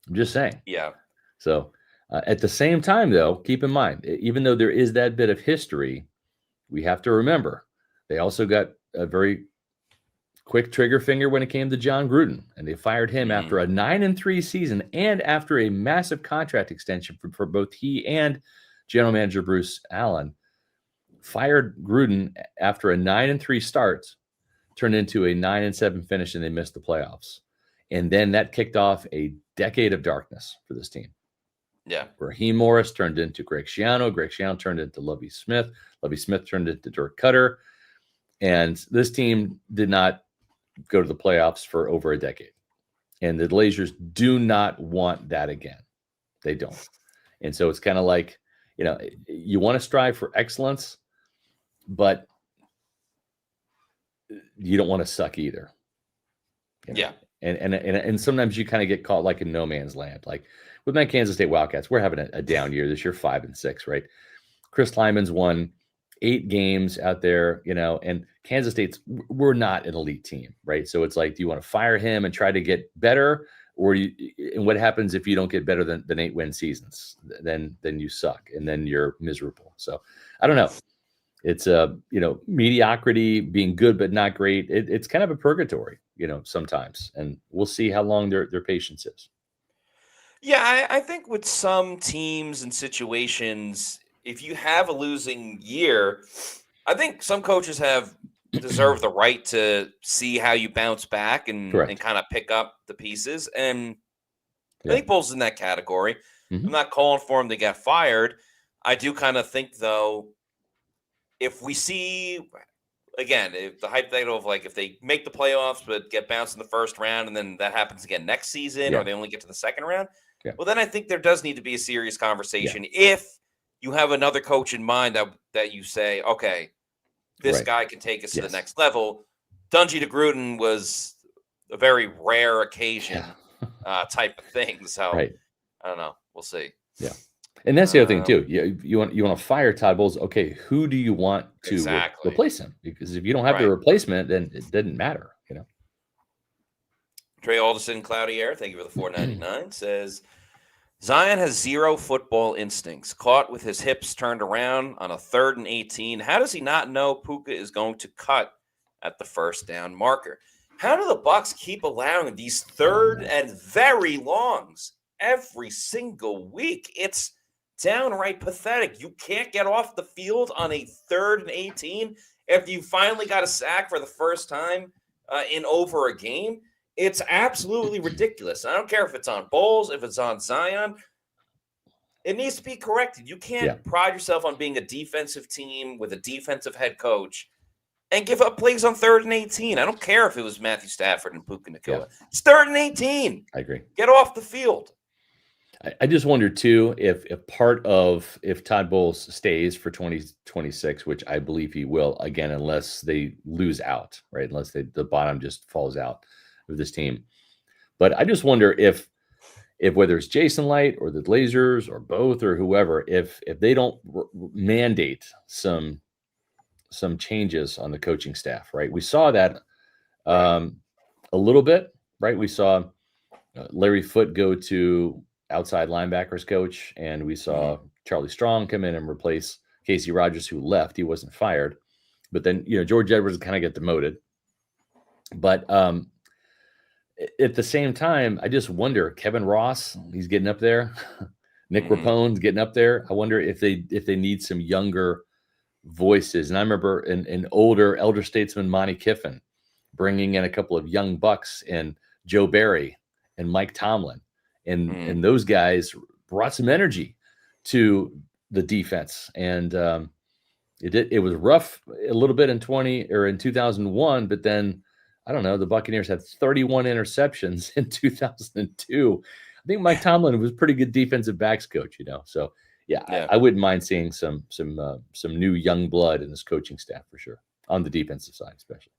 I'm just saying. Yeah. So at the same time, though, keep in mind, even though there is that bit of history, we have to remember they also got a very quick trigger finger when it came to John Gruden, and they fired him after a 9-3 season and after a massive contract extension for both he and general manager Bruce Allen. Fired Gruden after a 9-3 start, turned into a 9-7 finish, and they missed the playoffs. And then that kicked off a decade of darkness for this team. Yeah. Raheem Morris turned into Greg Schiano. Greg Schiano turned into Lovie Smith. Lovie Smith turned into Dirk Cutter. And this team did not go to the playoffs for over a decade. And the Glazers do not want that again. They don't. And so it's kind of like, you want to strive for excellence, but you don't want to suck either. Yeah. And sometimes you kind of get caught like in no man's land. Like with my Kansas State Wildcats, we're having a down year this year, 5-6, right? Chris Lyman's won 8 games out there, and Kansas State's, we're not an elite team, right? So it's like, do you want to fire him and try to get better? And what happens if you don't get better than 8-win seasons? Then you suck, and then you're miserable. So I don't know. It's mediocrity, being good but not great. It's kind of a purgatory, sometimes, and we'll see how long their patience is. Yeah, I think with some teams and situations, if you have a losing year, I think some coaches have deserve the right to see how you bounce back and kind of pick up the pieces. And I think Bowles is in that category. I'm not calling for him to get fired. I do kind of think, though, if we see, again, if the hypothetical of like if they make the playoffs but get bounced in the first round and then that happens again next season or they only get to the second round, well, then I think there does need to be a serious conversation if you have another coach in mind that you say, okay, this guy can take us to the next level. Dungy to Gruden was a very rare occasion type of thing. So I don't know. We'll see. Yeah. And that's the other thing too. You want to fire Todd Bowles. Okay, who do you want to replace him? Because if you don't have the replacement, then it doesn't matter. Trey Alderson, Cloudy Air, thank you for the $4.99. Says Zion has zero football instincts. Caught with his hips turned around on a 3rd and 18. How does he not know Puka is going to cut at the first down marker? How do the Bucs keep allowing these 3rd and very longs every single week? It's downright pathetic. You can't get off the field on a 3rd and 18 after you finally got a sack for the first time in over a game. It's absolutely ridiculous. I don't care if it's on Bowles, if it's on Zion. It needs to be corrected. You can't pride yourself on being a defensive team with a defensive head coach and give up plays on 3rd and 18. I don't care if it was Matthew Stafford and Puka Nacua. It's 3rd and 18. I agree. Get off the field. I just wonder too if Todd Bowles stays for 2026, which I believe he will, again, unless they lose out, right? Unless the bottom just falls out of this team. But I just wonder if whether it's Jason Light or the Glazers or both or whoever, if they don't mandate some changes on the coaching staff, right? We saw that a little bit, right? We saw Larry Foote go to outside linebackers coach, and we saw Charlie Strong come in and replace Casey Rogers, who left. He wasn't fired, but then George Edwards kind of get demoted. But at the same time, I just wonder, Kevin Ross, he's getting up there. Nick Rapone's getting up there. I wonder if they need some younger voices. And I remember an elder statesman, Monty Kiffin, bringing in a couple of young Bucs and Joe Barry and Mike Tomlin. And those guys brought some energy to the defense. And it was rough a little bit in 2001, but then I don't know, the Buccaneers had 31 interceptions in 2002. I think Mike Tomlin was a pretty good defensive backs coach, So I wouldn't mind seeing some new young blood in this coaching staff for sure, on the defensive side especially.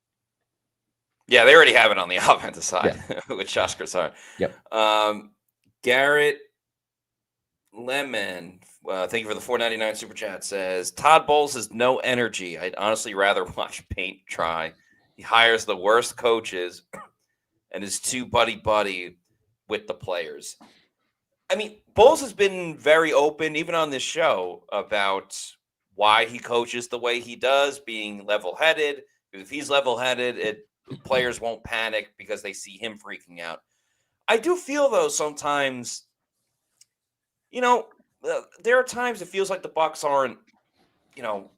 Yeah, they already have it on the offensive side with Josh Grissard. Yep. Garrett Lemon, thank you for the $4.99 super chat, says Todd Bowles has no energy. I'd honestly rather watch paint dry. He hires the worst coaches and is too buddy with the players. I mean, Bowles has been very open, even on this show, about why he coaches the way he does, being level-headed. If he's level-headed, players won't panic because they see him freaking out. I do feel, though, sometimes, there are times it feels like the Bucs aren't,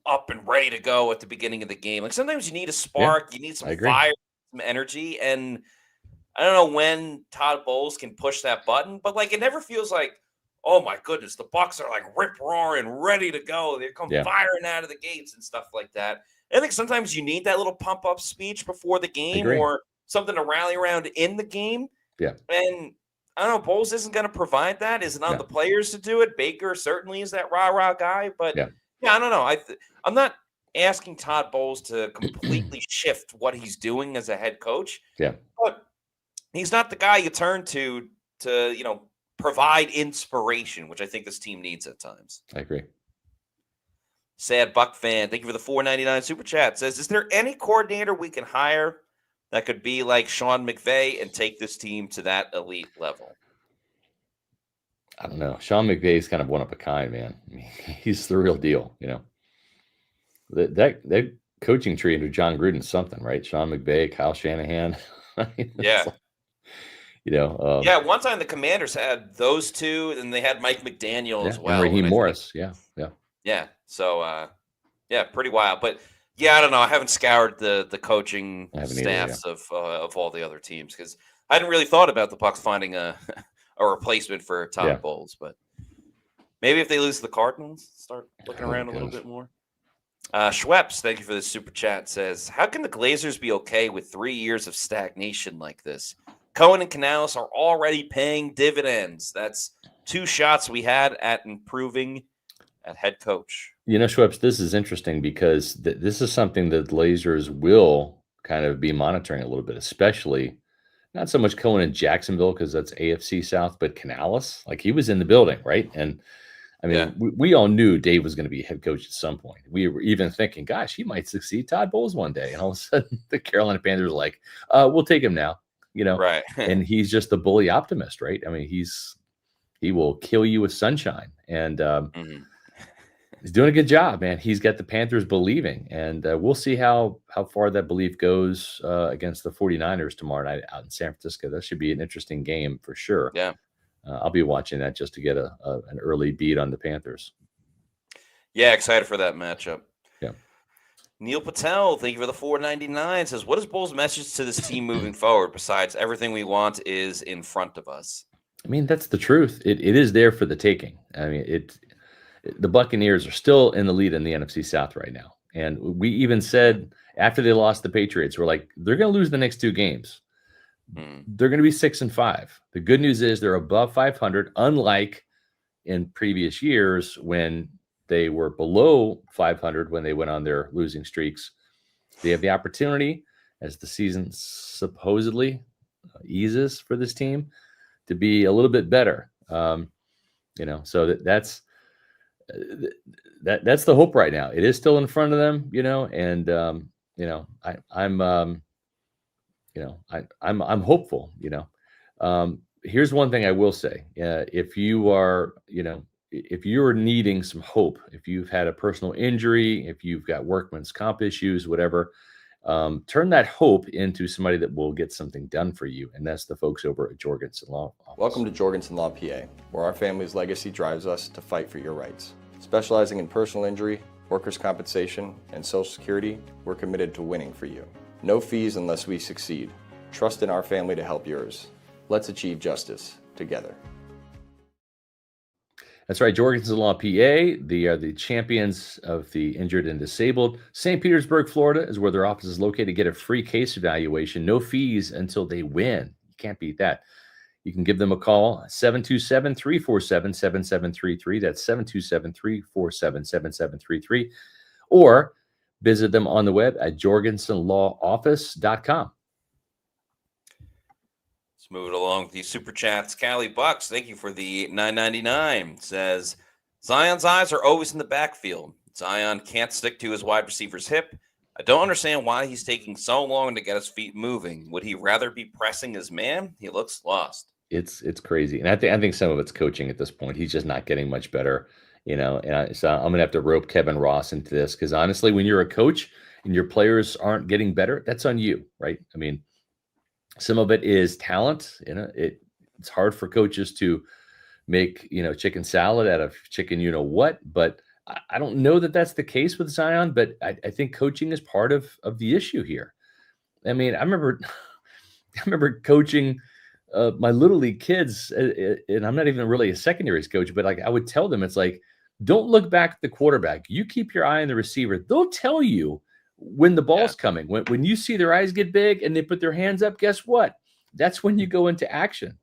up and ready to go at the beginning of the game. Like sometimes you need a spark, you need some fire, some energy, and I don't know when Todd Bowles can push that button, but like it never feels like, oh my goodness, the Bucs are like rip roaring, ready to go. They come firing out of the gates and stuff like that. I think sometimes you need that little pump up speech before the game or something to rally around in the game. Yeah, and I don't know, Bowles isn't going to provide that. Is it on the players to do it? Baker certainly is that rah-rah guy, but I don't know. I'm not asking Todd Bowles to completely shift what he's doing as a head coach. Yeah. But he's not the guy you turn to provide inspiration, which I think this team needs at times. I agree. Sad Buck fan, thank you for the $4.99 super chat. Says, is there any coordinator we can hire that could be like Sean McVay and take this team to that elite level? I don't know. Sean McVay is kind of one of a kind, man. I mean, he's the real deal, That coaching tree under John Gruden's something, right? Sean McVay, Kyle Shanahan. One time the Commanders had those two, and they had Mike McDaniel as well. And Raheem Morris, Yeah. So, pretty wild. But I don't know. I haven't scoured the coaching staffs of all the other teams because I hadn't really thought about the Bucs finding a replacement for Todd Bowles. But maybe if they lose to the Cardinals, start looking around a little bit more. Schweppes, thank you for the super chat, says, how can the Glazers be okay with 3 years of stagnation like this? Cohen and Canales are already paying dividends. That's 2 shots we had at improving at head coach. Schweppes, this is interesting because this is something that the Glazers will kind of be monitoring a little bit, especially not so much Cohen in Jacksonville because that's AFC South, but Canales, like he was in the building, right? And I mean, we all knew Dave was going to be head coach at some point. We were even thinking, gosh, he might succeed Todd Bowles one day. And all of a sudden, the Carolina Panthers are like, we'll take him now, Right. And he's just the bully optimist, right? I mean, he will kill you with sunshine. And he's doing a good job, man. He's got the Panthers believing. And we'll see how far that belief goes against the 49ers tomorrow night out in San Francisco. That should be an interesting game for sure. Yeah. I'll be watching that just to get an early beat on the Panthers. Yeah, excited for that matchup. Yeah. Neil Patel, thank you for the $4.99, says, what is Bowles' message to this team moving forward besides everything we want is in front of us? I mean, that's the truth. It is there for the taking. I mean, the Buccaneers are still in the lead in the NFC South right now. And we even said after they lost the Patriots, we're like, they're going to lose the next 2 games. They're going to be 6-5. The good news is they're above 500, unlike in previous years when they were below 500 when they went on their losing streaks. They have the opportunity, as the season supposedly eases for this team, to be a little bit better. So that's the hope right now. It is still in front of them, and I'm hopeful, here's one thing I will say. If you are, if you're needing some hope, if you've had a personal injury, if you've got workman's comp issues, whatever, turn that hope into somebody that will get something done for you. And that's the folks over at Jorgenson Law Office. Welcome to Jorgenson Law, PA, where our family's legacy drives us to fight for your rights. Specializing in personal injury, workers' compensation, and Social Security, we're committed to winning for you. No fees unless we succeed. Trust in our family to help yours. Let's achieve justice together. That's right, Jorgenson Law, PA. They are the champions of the injured and disabled. St. Petersburg, Florida is where their office is located. Get a free case evaluation, no fees until they win. You can't beat that. You can give them a call, 727-347-7733. That's 727-347-7733. Or visit them on the web at jorgensonlawoffice.com. Let's move it along with these super chats. Callie Bucks, thank you for the $9.99. Says, Zion's eyes are always in the backfield. Zion can't stick to his wide receiver's hip. I don't understand why he's taking so long to get his feet moving. Would he rather be pressing his man? He looks lost. It's crazy. And I think some of it's coaching at this point. He's just not getting much better, so I'm going to have to rope Kevin Ross into this, because honestly, when you're a coach and your players aren't getting better, that's on you, right? I mean, some of it is talent. It's hard for coaches to make, chicken salad out of chicken, but I don't know that that's the case with Zion, but I think coaching is part of the issue here. I mean, I remember coaching my little league kids, and I'm not even really a secondaries coach, but I would tell them, it's like, don't look back at the quarterback. You keep your eye on the receiver. They'll tell you when the ball's coming. When you see their eyes get big and they put their hands up, guess what? That's when you go into action,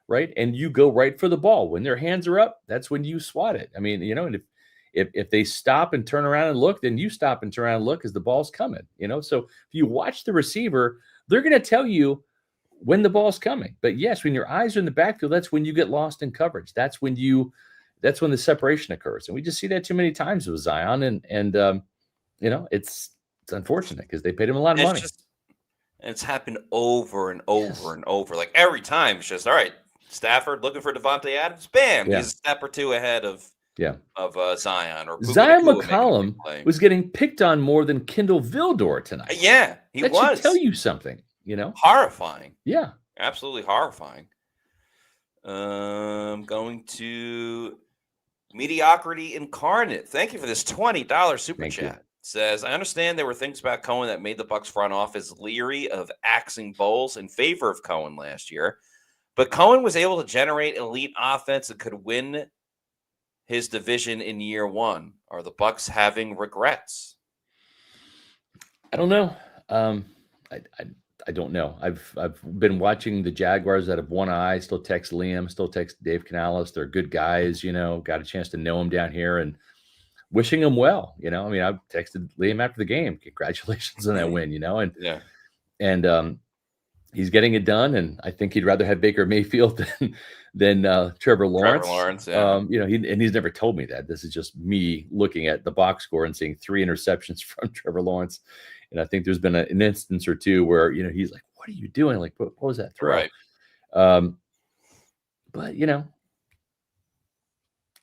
right? And you go right for the ball. When their hands are up, that's when you swat it. I mean, and if they stop and turn around and look, then you stop and turn around and look as the ball's coming, So if you watch the receiver, they're going to tell you when the ball's coming. But yes, when your eyes are in the backfield, that's when you get lost in coverage. That's when the separation occurs. And we just see that too many times with Zion. And it's unfortunate because they paid him a lot of money. It's happened over and over and over. Like every time, it's just, all right, Stafford looking for Devontae Adams. Bam, he's a step or two ahead of Zion. Or Zion McCollum was getting picked on more than Kendall Vildor tonight. Yeah, that should tell you something. Horrifying. Yeah. Absolutely horrifying. Going to Mediocrity Incarnate. Thank you for this $20 super chat. Says, I understand there were things about Cohen that made the Bucs front office leery of axing Bowles in favor of Cohen last year, but Cohen was able to generate elite offense that could win his division in year one. Are the Bucs having regrets? I don't know. I don't know. I've been watching the Jaguars out of one eye. Still text Liam, still text Dave Canales. They're good guys, got a chance to know them down here and wishing them well. I mean, I texted Liam after the game. Congratulations on that win, and he's getting it done. And I think he'd rather have Baker Mayfield than Trevor Lawrence. He's never told me that. This is just me looking at the box score and seeing 3 interceptions from Trevor Lawrence. And I think there's been an instance or two where, he's like, what are you doing? Like, what was that throw? Right. But,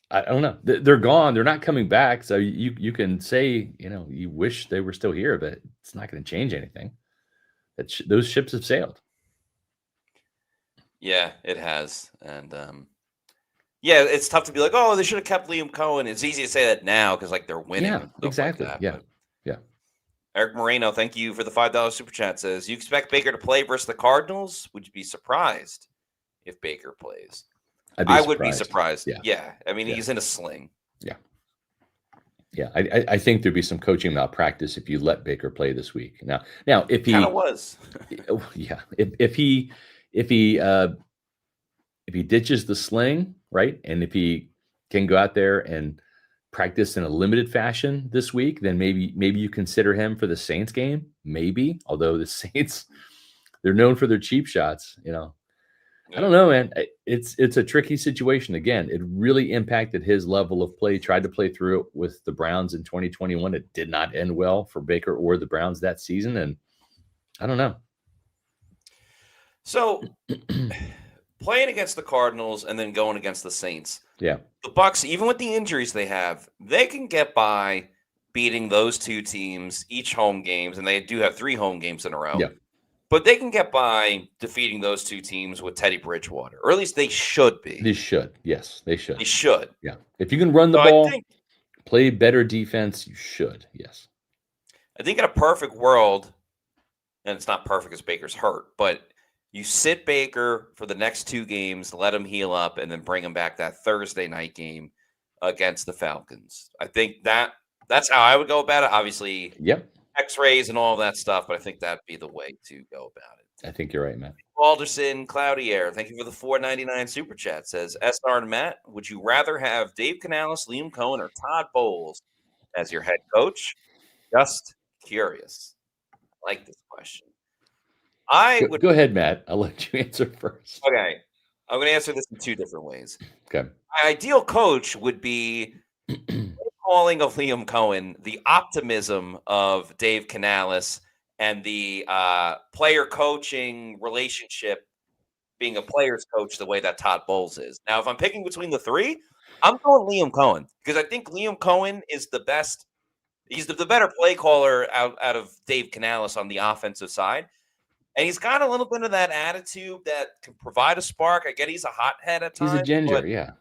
I don't know. They're gone. They're not coming back. So you can say, you wish they were still here, but it's not going to change anything. Those ships have sailed. Yeah, it has. And, it's tough to be like, oh, they should have kept Liam Cohen. It's easy to say that now because, they're winning. Yeah, exactly. Like that, yeah. Eric Moreno, thank you for the $5 super chat. Says, you expect Baker to play versus the Cardinals? Would you be surprised if Baker plays? I would be surprised. Yeah. I mean, he's in a sling. Yeah. I think there'd be some coaching malpractice if you let Baker play this week. Now, if he kind of was, if he ditches the sling, right, and if he can go out there and practice in a limited fashion this week, then maybe you consider him for the Saints game. Maybe, although the Saints, they're known for their cheap shots. I don't know, man. It's a tricky situation. Again, it really impacted his level of play. He tried to play through it with the Browns in 2021. It did not end well for Baker or the Browns that season, and I don't know. So playing against the Cardinals and then going against the Saints. Yeah. The Bucs, even with the injuries they have, they can get by beating those two teams each home games, and they do have 3 home games in a row. Yeah. But they can get by defeating those two teams with Teddy Bridgewater, or at least they should be. They should. Yes, they should. They should. Yeah. If you can run the ball, play better defense, you should. Yes. I think in a perfect world, and it's not perfect because Baker's hurt, but you sit Baker for the next 2 games, let him heal up, and then bring him back that Thursday night game against the Falcons. I think that's how I would go about it. Obviously, yep. X-rays and all that stuff, but I think that'd be the way to go about it. I think you're right, Matt. Alderson Cloudy Air, thank you for the $4.99 super chat. Says SR and Matt, would you rather have Dave Canales, Liam Cohen, or Todd Bowles as your head coach? Just curious. I like this question. Go ahead, Matt. I'll let you answer first. Okay. I'm going to answer this in 2 different ways. Okay. My ideal coach would be calling of Liam Cohen, the optimism of Dave Canales, and the player coaching relationship being a player's coach the way that Todd Bowles is. Now, if I'm picking between the 3, I'm going Liam Cohen because I think Liam Cohen is the best. He's the better play caller out of Dave Canales on the offensive side. And he's got a little bit of that attitude that can provide a spark. I get he's a hothead at times. He's a ginger, yeah.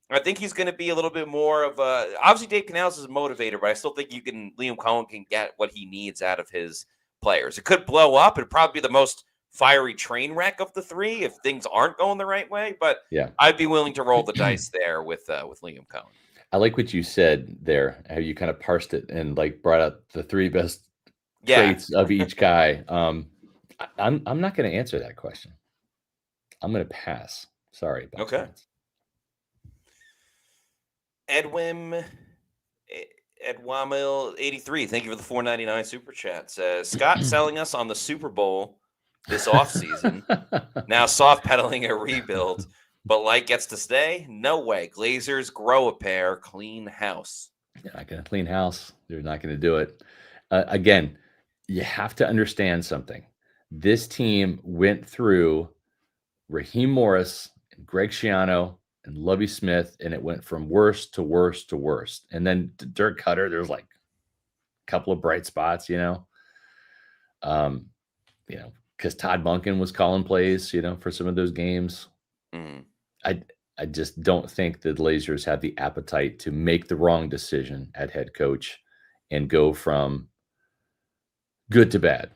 I think he's going to be a little bit more of a – obviously, Dave Canales is a motivator, but I still think Liam Cohen can get what he needs out of his players. It could blow up. It'd probably be the most fiery train wreck of the 3 if things aren't going the right way. But yeah, I'd be willing to roll the dice there with Liam Cohen. I like what you said there, how you kind of parsed it and like brought out the 3 best traits of each guy. I'm not going to answer that question. I'm going to pass. Sorry. Okay. Edwamil 83. Thank you for the $4.99 super chat. Says Scott selling us on the Super Bowl this offseason. Now soft pedaling a rebuild, but Light gets to stay. No way. Glazers grow a pair. Clean house. They're not going to clean house. They're not going to do it. Again, you have to understand something. This team went through Raheem Morris and Greg Schiano and Lovie Smith, and it went from worst to worst to worst. And then Dirk Cutter, there's like a couple of bright spots, because Todd Monken was calling plays, for some of those games. I just don't think the Blazers have the appetite to make the wrong decision at head coach and go from good to bad,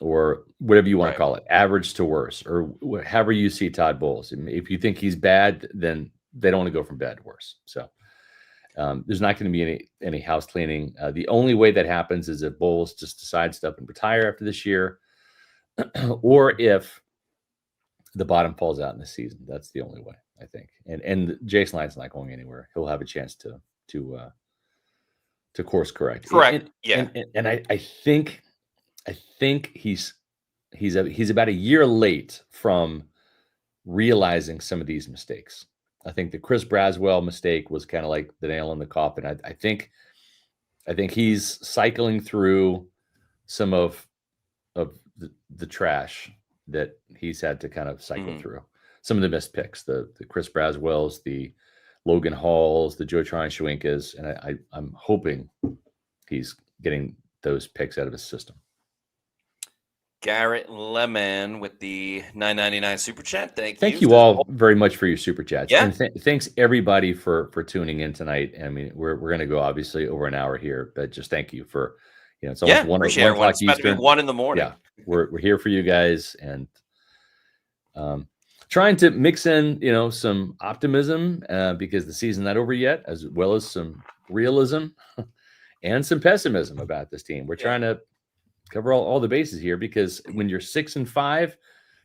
or whatever you want to call it, average to worse, or however you see Todd Bowles. If you think he's bad, then they don't want to go from bad to worse. So there's not going to be any house cleaning. The only way that happens is if Bowles just decides to up and retire after this year, or if the bottom falls out in the season. That's the only way, I think. And Jason Lyon's not going anywhere. He'll have a chance to course correct. Correct. And I think he's about a year late from realizing some of these mistakes. I think the Chris Braswell mistake was kind of like the nail in the coffin. I think he's cycling through some of the trash that he's had to kind of cycle through. Some of the missed picks, the Chris Braswells, the Logan Halls, the Joe Tryon-Schwinkas, and I'm hoping he's getting those picks out of his system. Garrett Lemon with the $9.99 super chat. Thank you all very much for your super chats. Yeah. And thanks everybody for tuning in tonight. I mean, we're going to go obviously over an hour here, but just thank you for, it's almost 1 o'clock Eastern. 1 in the morning. Yeah, we're here for you guys, and trying to mix in, some optimism because the season's not over yet, as well as some realism and some pessimism about this team. We're trying to cover all the bases here, because when you're 6-5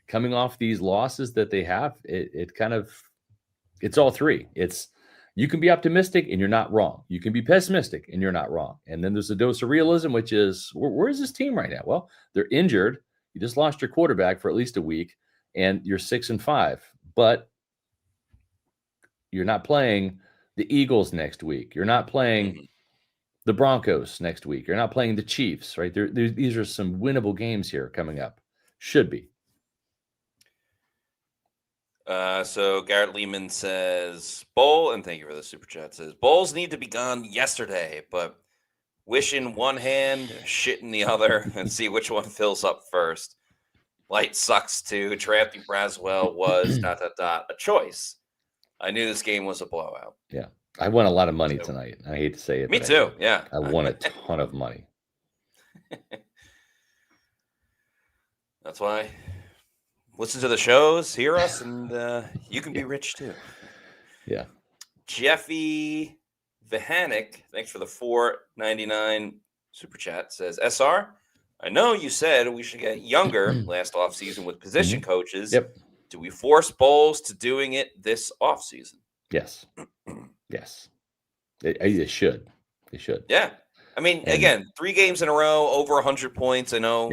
coming off these losses that they have, it's all 3. You can be optimistic and you're not wrong. You can be pessimistic and you're not wrong. And then there's a dose of realism, which is, where is this team right now? Well, they're injured. You just lost your quarterback for at least a week, and you're 6-5, but you're not playing the Eagles next week. You're not playing the Broncos next week. You're not playing the Chiefs, right? These are some winnable games here coming up. Should be. So Garrett Lehman says, Bowl, and thank you for the super chat, says, Bowls need to be gone yesterday, but wish in one hand, shit in the other, and see which one fills up first. Light sucks too. Drafting Braswell was ... a choice. I knew this game was a blowout. Yeah. I won a lot of money tonight. I hate to say it. Me too. Yeah. I won a ton of money. That's why. Listen to the shows, hear us, and you can be rich too. Yeah. Jeffy Vahanic, thanks for the $4.99 super chat, says, SR, I know you said we should get younger last offseason with position coaches. Yep. Do we force Bowles to doing it this offseason? Yes. Yes. They should. They should. Yeah. I mean, again, 3 games in a row, over 100 points. I know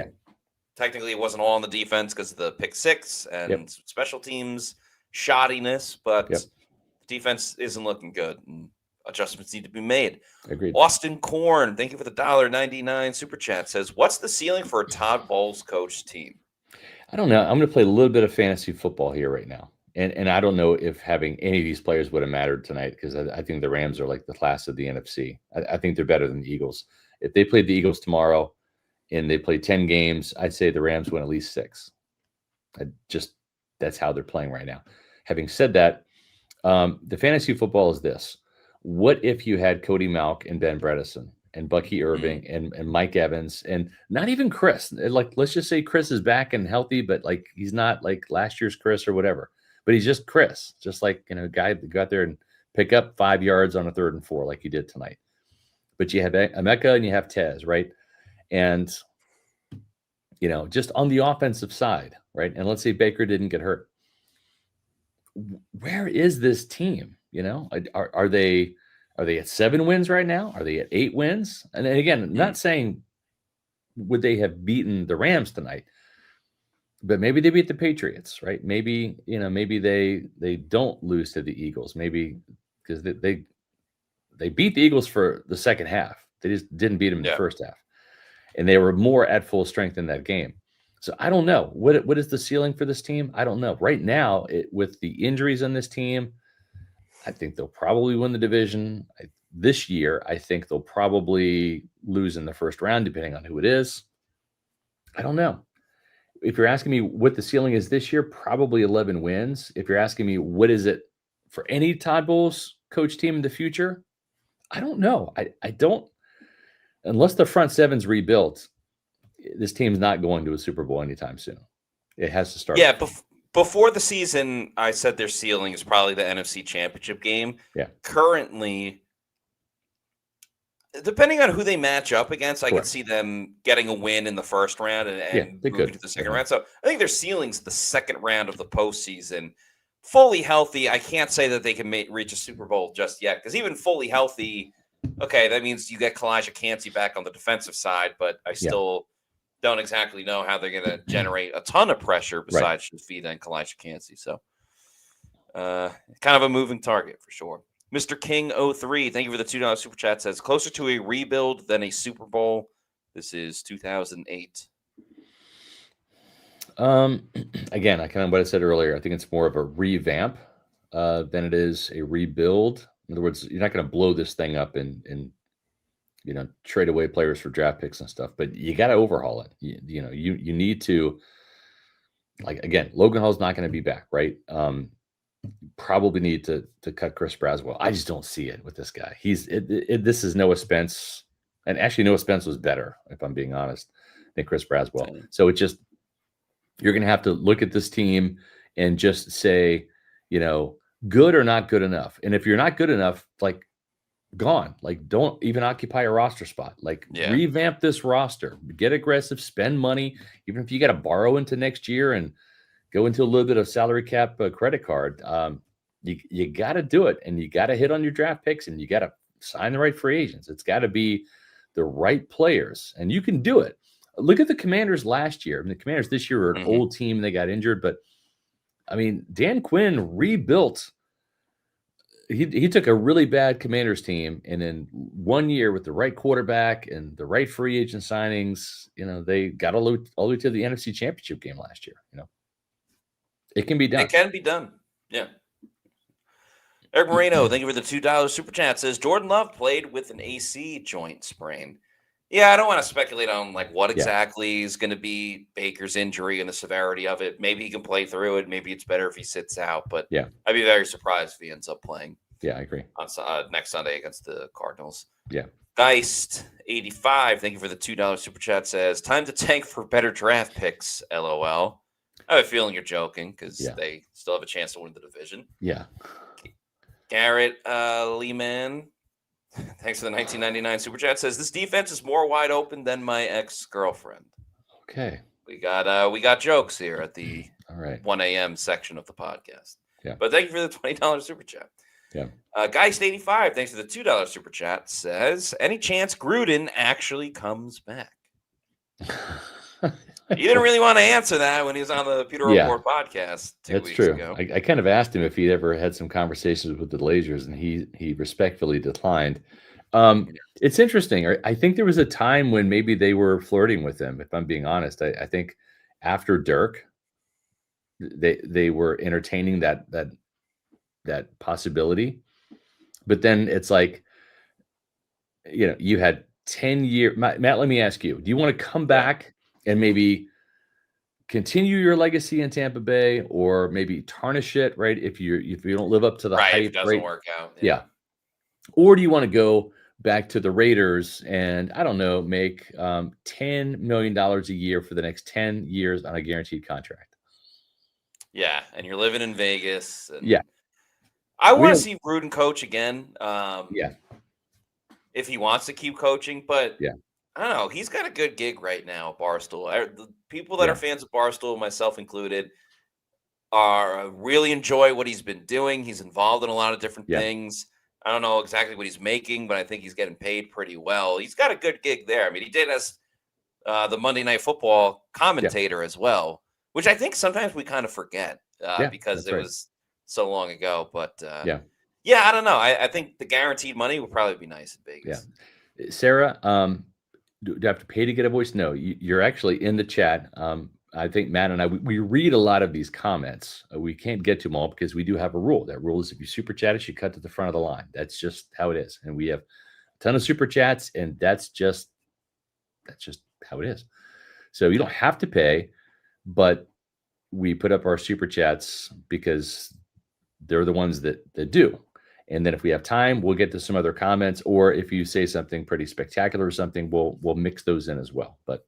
technically it wasn't all on the defense because of the pick 6 and special teams shoddiness, but defense isn't looking good. And adjustments need to be made. Agreed. Austin Korn, thank you for the $1.99 super chat, says, what's the ceiling for a Todd Bowles coach team? I don't know. I'm going to play a little bit of fantasy football here right now. And I don't know if having any of these players would have mattered tonight because I think the Rams are like the class of the NFC. I think they're better than the Eagles. If they played the Eagles tomorrow and they play 10 games, I'd say the Rams win at least 6. That's how they're playing right now. Having said that, the fantasy football is this. What if you had Cody Malk and Ben Bredesen and Bucky Irving and Mike Evans and not even Chris? Like, let's just say Chris is back and healthy, but like he's not like last year's Chris or whatever. But he's just Chris, just like, a guy that got there and pick up 5 yards on a 3rd and 4 like you did tonight. But you have Emeka and you have Tez, right? And, just on the offensive side, right? And let's say Baker didn't get hurt. Where is this team? Are they at 7 wins right now? Are they at 8 wins? And again, not saying would they have beaten the Rams tonight, but maybe they beat the Patriots, right? Maybe, maybe they don't lose to the Eagles. Maybe because they beat the Eagles for the second half. They just didn't beat them in the first half. And they were more at full strength in that game. So I don't know. What is the ceiling for this team? I don't know. Right now, with the injuries on this team, I think they'll probably win the division. This year, I think they'll probably lose in the first round, depending on who it is. I don't know. If you're asking me what the ceiling is this year, probably 11 wins. If you're asking me what is it for any Todd Bowles coach team in the future, I don't know. I don't, unless the front seven's rebuilt, this team's not going to a Super Bowl anytime soon. It has to start. Yeah, before the season, I said their ceiling is probably the NFC Championship game. Yeah. Currently, depending on who they match up against, I could see them getting a win in the first round and moving to the second round. So I think their ceiling's the second round of the postseason. Fully healthy, I can't say that they can reach a Super Bowl just yet, because even fully healthy, okay, that means you get Kalijah Cansey back on the defensive side, but I still don't exactly know how they're going to generate a ton of pressure besides Shafida and Kalijah Cansey. So kind of a moving target for sure. Mr. King 03, thank you for the $2 super chat, says closer to a rebuild than a Super Bowl. This is 2008. Again, I kind of what I said earlier. I think it's more of a revamp than it is a rebuild. In other words, you're not going to blow this thing up and trade away players for draft picks and stuff, but you got to overhaul it. You need to, like, again, Logan Hall's not going to be back, right? Probably need to cut Chris Braswell. I just don't see it with this guy. This is Noah Spence, and actually Noah Spence was better, if I'm being honest, than Chris Braswell. So it just, you're going to have to look at this team and just say, good or not good enough. And if you're not good enough, like, gone. Like, don't even occupy a roster spot. Like, revamp this roster, get aggressive, spend money, even if you got to borrow into next year and go into a little bit of salary cap credit card. You got to do it, and you got to hit on your draft picks, and you got to sign the right free agents. It's got to be the right players, and you can do it. Look at the Commanders last year. I mean, the Commanders this year were an old team, and they got injured, but I mean, Dan Quinn rebuilt. He took a really bad Commanders team, and in 1 year with the right quarterback and the right free agent signings, they got all the way to the NFC Championship game last year. It can be done. It can be done. Yeah. Eric Moreno, thank you for the $2 super chat. Says Jordan Love played with an AC joint sprain. Yeah, I don't want to speculate on like what exactly is going to be Baker's injury and the severity of it. Maybe he can play through it. Maybe it's better if he sits out. But I'd be very surprised if he ends up playing. Yeah, I agree. On next Sunday against the Cardinals. Yeah. Geist 85, thank you for the $2 super chat. Says time to tank for better draft picks. LOL. I have a feeling you're joking because they still have a chance to win the division. Yeah. Garrett Lehman, thanks for the 1999 super chat. Says this defense is more wide open than my ex-girlfriend. Okay. We got jokes here at the all right 1 a.m. section of the podcast. Yeah. But thank you for the $20 super chat. Yeah. Geist 85, thanks for the $2 super chat. Says any chance Gruden actually comes back? He didn't really want to answer that when he was on the Pewter Report podcast 2 weeks ago. I kind of asked him if he'd ever had some conversations with the Blazers, and he respectfully declined. It's interesting. I think there was a time when maybe they were flirting with him, if I'm being honest. I think after Dirk, they were entertaining that possibility. But then it's like, you had 10 years. Matt, let me ask you, do you want to come back and maybe continue your legacy in Tampa Bay, or maybe tarnish it, right? If you don't live up to the hype, if it doesn't work out. Yeah. Or do you want to go back to the Raiders and, I don't know, make $10 million a year for the next 10 years on a guaranteed contract? Yeah. And you're living in Vegas. And yeah. I want to see Gruden coach again. Yeah. If he wants to keep coaching, but yeah. I don't know. He's got a good gig right now at Barstool. The people that are fans of Barstool, myself included, really enjoy what he's been doing. He's involved in a lot of different things. I don't know exactly what he's making, but I think he's getting paid pretty well. He's got a good gig there. I mean, he did as the Monday Night Football commentator as well, which I think sometimes we kind of forget because it was so long ago. But I don't know. I think the guaranteed money would probably be nice in Vegas. Yeah. Sarah, do you have to pay to get a voice? No, you're actually in the chat. I think Matt and I, we read a lot of these comments. We can't get to them all because we do have a rule. That rule is if you super chat us, you cut to the front of the line. That's just how it is. And we have a ton of super chats, and that's just how it is. So you don't have to pay, but we put up our super chats because they're the ones that do. And then if we have time, we'll get to some other comments, or if you say something pretty spectacular or something, we'll mix those in as well. But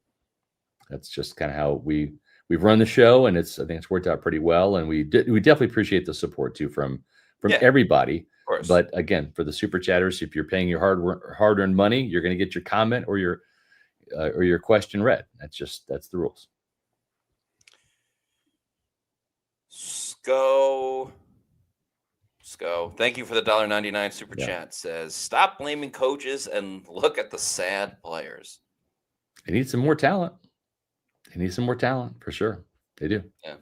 that's just kind of how we've run the show, and I think it's worked out pretty well. And we definitely appreciate the support too from everybody. Of course. But again, for the super chatters, if you're paying your hard-earned money, you're going to get your comment or your question read. That's the rules. Go. Thank you for the $1.99 super chat. Says, stop blaming coaches and look at the sad players. They need some more talent. For sure. They do. Yeah.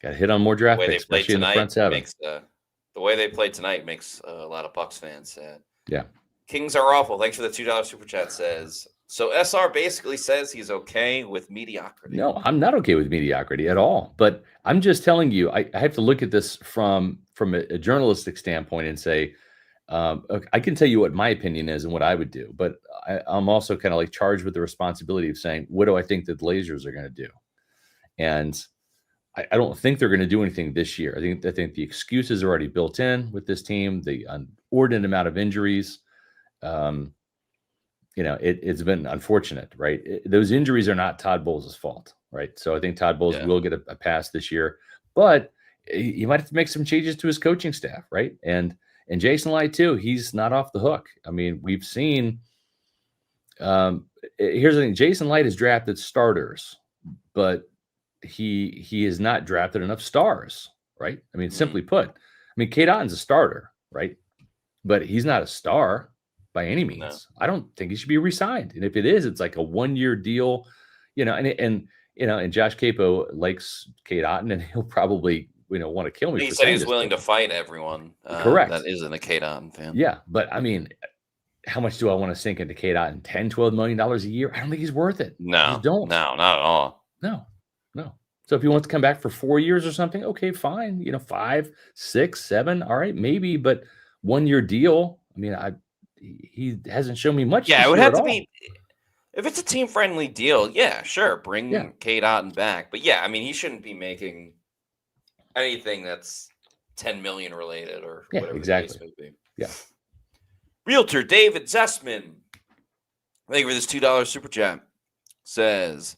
Got to hit on more draft picks, especially in the front seven. The way they played tonight makes a lot of Bucs fans sad. Yeah. Kings are awful. Thanks for the $2 super chat. Says, so SR basically says he's okay with mediocrity. No, I'm not okay with mediocrity at all. But I'm just telling you, I have to look at this from a journalistic standpoint and say, I can tell you what my opinion is and what I would do. But I'm also kind of like charged with the responsibility of saying, what do I think the Blazers are going to do? And I don't think they're going to do anything this year. I think the excuses are already built in with this team, the inordinate amount of injuries. It's been unfortunate, right? Those injuries are not Todd Bowles' fault, right? So I think Todd Bowles will get a pass this year, but he might have to make some changes to his coaching staff, right? And Jason Light too, he's not off the hook. I mean, we've seen. Here's the thing: Jason Light has drafted starters, but he has not drafted enough stars, right? I mean, simply put, I mean, Cade Otton's a starter, right? But he's not a star by any means. No. I don't think he should be re-signed. And if it is, it's like a 1-year deal, and Josh Capo likes Cade Otton, and he'll probably, want to kill me. He said he's willing to fight everyone. Correct. That isn't a Cade Otton fan. Yeah. But I mean, how much do I want to sink into Cade Otton? $10, $12 million a year? I don't think he's worth it. No, I just don't. No, not at all. No. So if he wants to come back for 4 years or something, okay, fine. 5, 6, 7, all right, maybe. But 1-year deal. I mean, he hasn't shown me much. Yeah, this it would year have at to all. be. If it's a team-friendly deal, yeah, sure, bring Yeah. Cade Otton back. But yeah, I mean, he shouldn't be making anything that's $10 million related or whatever exactly. the case may be. Yeah. Realtor David Zessman, thank you for this $2 super chat. Says,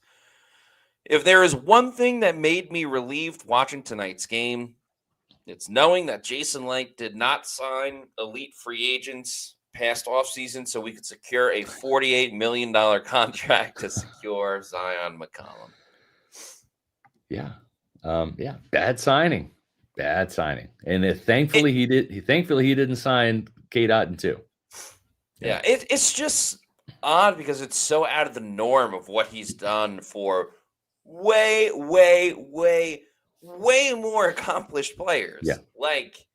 if there is one thing that made me relieved watching tonight's game, it's knowing that Jason Light did not sign elite free agents past offseason so we could secure a $48 million contract to secure Zion McCollum. Yeah. Bad signing. And thankfully he didn't sign Cade Otton too. Yeah, it's just odd because it's so out of the norm of what he's done for way more accomplished players. Yeah. Like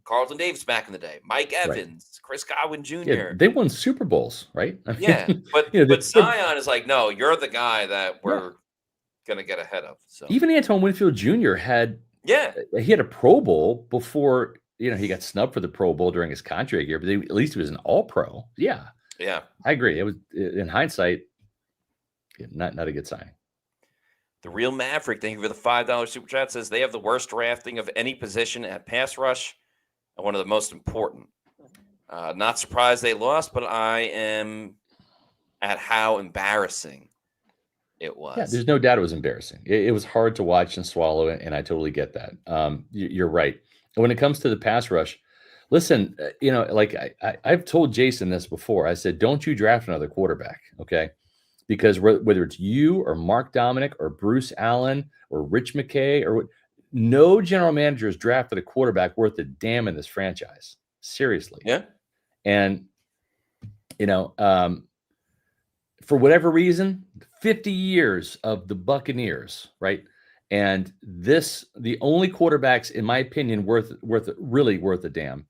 Carlton Davis back in the day, Mike Evans, Chris Godwin Jr. Yeah, they won Super Bowls, right? I mean, yeah, but Zion is like, no, you're the guy that we're gonna get ahead of. So even Antoine Winfield Jr. he had a Pro Bowl before he got snubbed for the Pro Bowl during his contract year, but at least he was an All-Pro. Yeah, I agree. It was, in hindsight, not a good signing. The Real Maverick, thank you for the $5 super chat, says they have the worst drafting of any position at pass rush and one of the most important. Not surprised they lost, but I am at how embarrassing it was. Yeah, there's no doubt it was embarrassing. It was hard to watch and swallow, and I totally get that. You're right. When it comes to the pass rush, listen, like I've told Jason this before. I said, don't you draft another quarterback, okay? Because whether it's you or Mark Dominic or Bruce Allen or Rich McKay no general manager has drafted a quarterback worth a damn in this franchise. Seriously. Yeah. And, for whatever reason, 50 years of the Buccaneers, right? And the only quarterbacks, in my opinion, really worth a damn,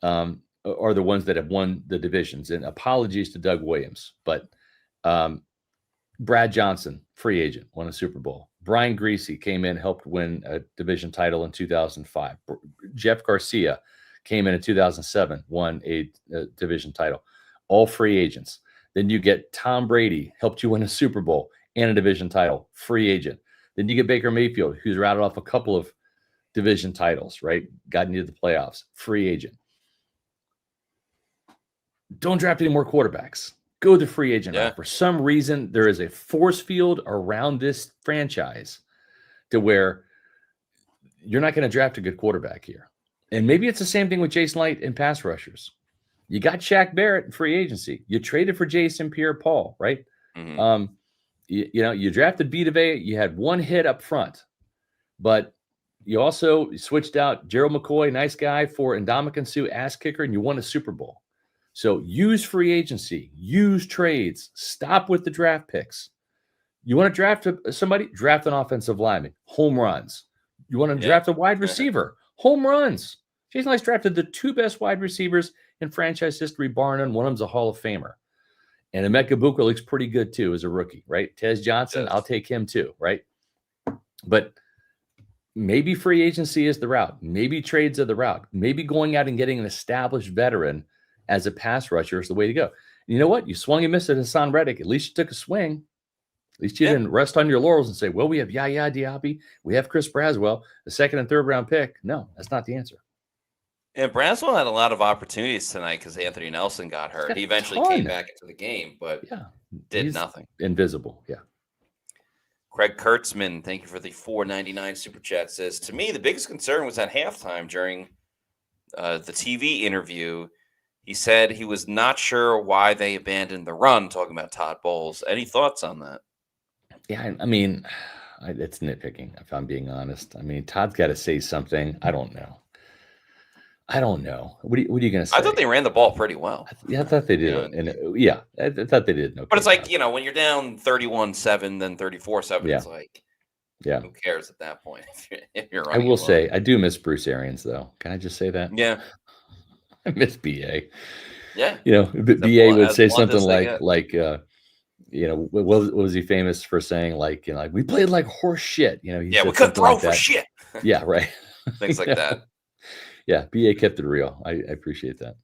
are the ones that have won the divisions. And apologies to Doug Williams, but Brad Johnson, free agent, won a Super Bowl. Brian Griese came in, helped win a division title in 2005. Jeff Garcia came in 2007, won a division title. All free agents. Then you get Tom Brady, helped you win a Super Bowl and a division title, free agent. Then you get Baker Mayfield, who's rattled off a couple of division titles, right? Got into the playoffs, free agent. Don't draft any more quarterbacks. Go the free agent route. For some reason, there is a force field around this franchise to where you're not going to draft a good quarterback here. And maybe it's the same thing with Jason Light and pass rushers. You got Shaq Barrett in free agency. You traded for Jason Pierre-Paul, right? Mm-hmm. You drafted Vita Vea. You had one hit up front, but you also switched out Gerald McCoy, nice guy, for Ndamukong Suh, ass kicker, and you won a Super Bowl. So use free agency, use trades, stop with the draft picks. You want to draft somebody? Draft an offensive lineman, home runs. You want to draft a wide receiver, home runs. Jason Light's drafted the two best wide receivers in franchise history, bar none. One of them's a Hall of Famer. And Emeka Buka looks pretty good too as a rookie, right? Tez Johnson, I'll take him too, right? But maybe free agency is the route. Maybe trades are the route. Maybe going out and getting an established veteran as a pass rusher is the way to go. And you know what? You swung and missed at Hassan Reddick. At least you took a swing. At least you didn't rest on your laurels and say, well, we have Yaya Diaby. We have Chris Braswell, the second and third round pick. No, that's not the answer. And Braswell had a lot of opportunities tonight because Anthony Nelson got hurt. He eventually came back into the game, but did nothing. Invisible, Craig Kurtzman, thank you for the $4.99 super chat, says, to me, the biggest concern was at halftime during the TV interview. He said he was not sure why they abandoned the run, talking about Todd Bowles. Any thoughts on that? Yeah, I mean, it's nitpicking, if I'm being honest. I mean, Todd's got to say something. I don't know. What are you going to say? I thought they ran the ball pretty well. I thought they did. I thought they did. Okay, but it's like, when you're down 31-7, then 34-7, it's like, who cares at that point if you're running? I will say, I do miss Bruce Arians, though. Can I just say that? Yeah. I miss BA. Yeah. BA would say something like, what was he famous for saying? Like, like we played like horse shit. He we said couldn't throw like for that. shit. Yeah, right. Things like that. Yeah, BA kept it real. I appreciate that.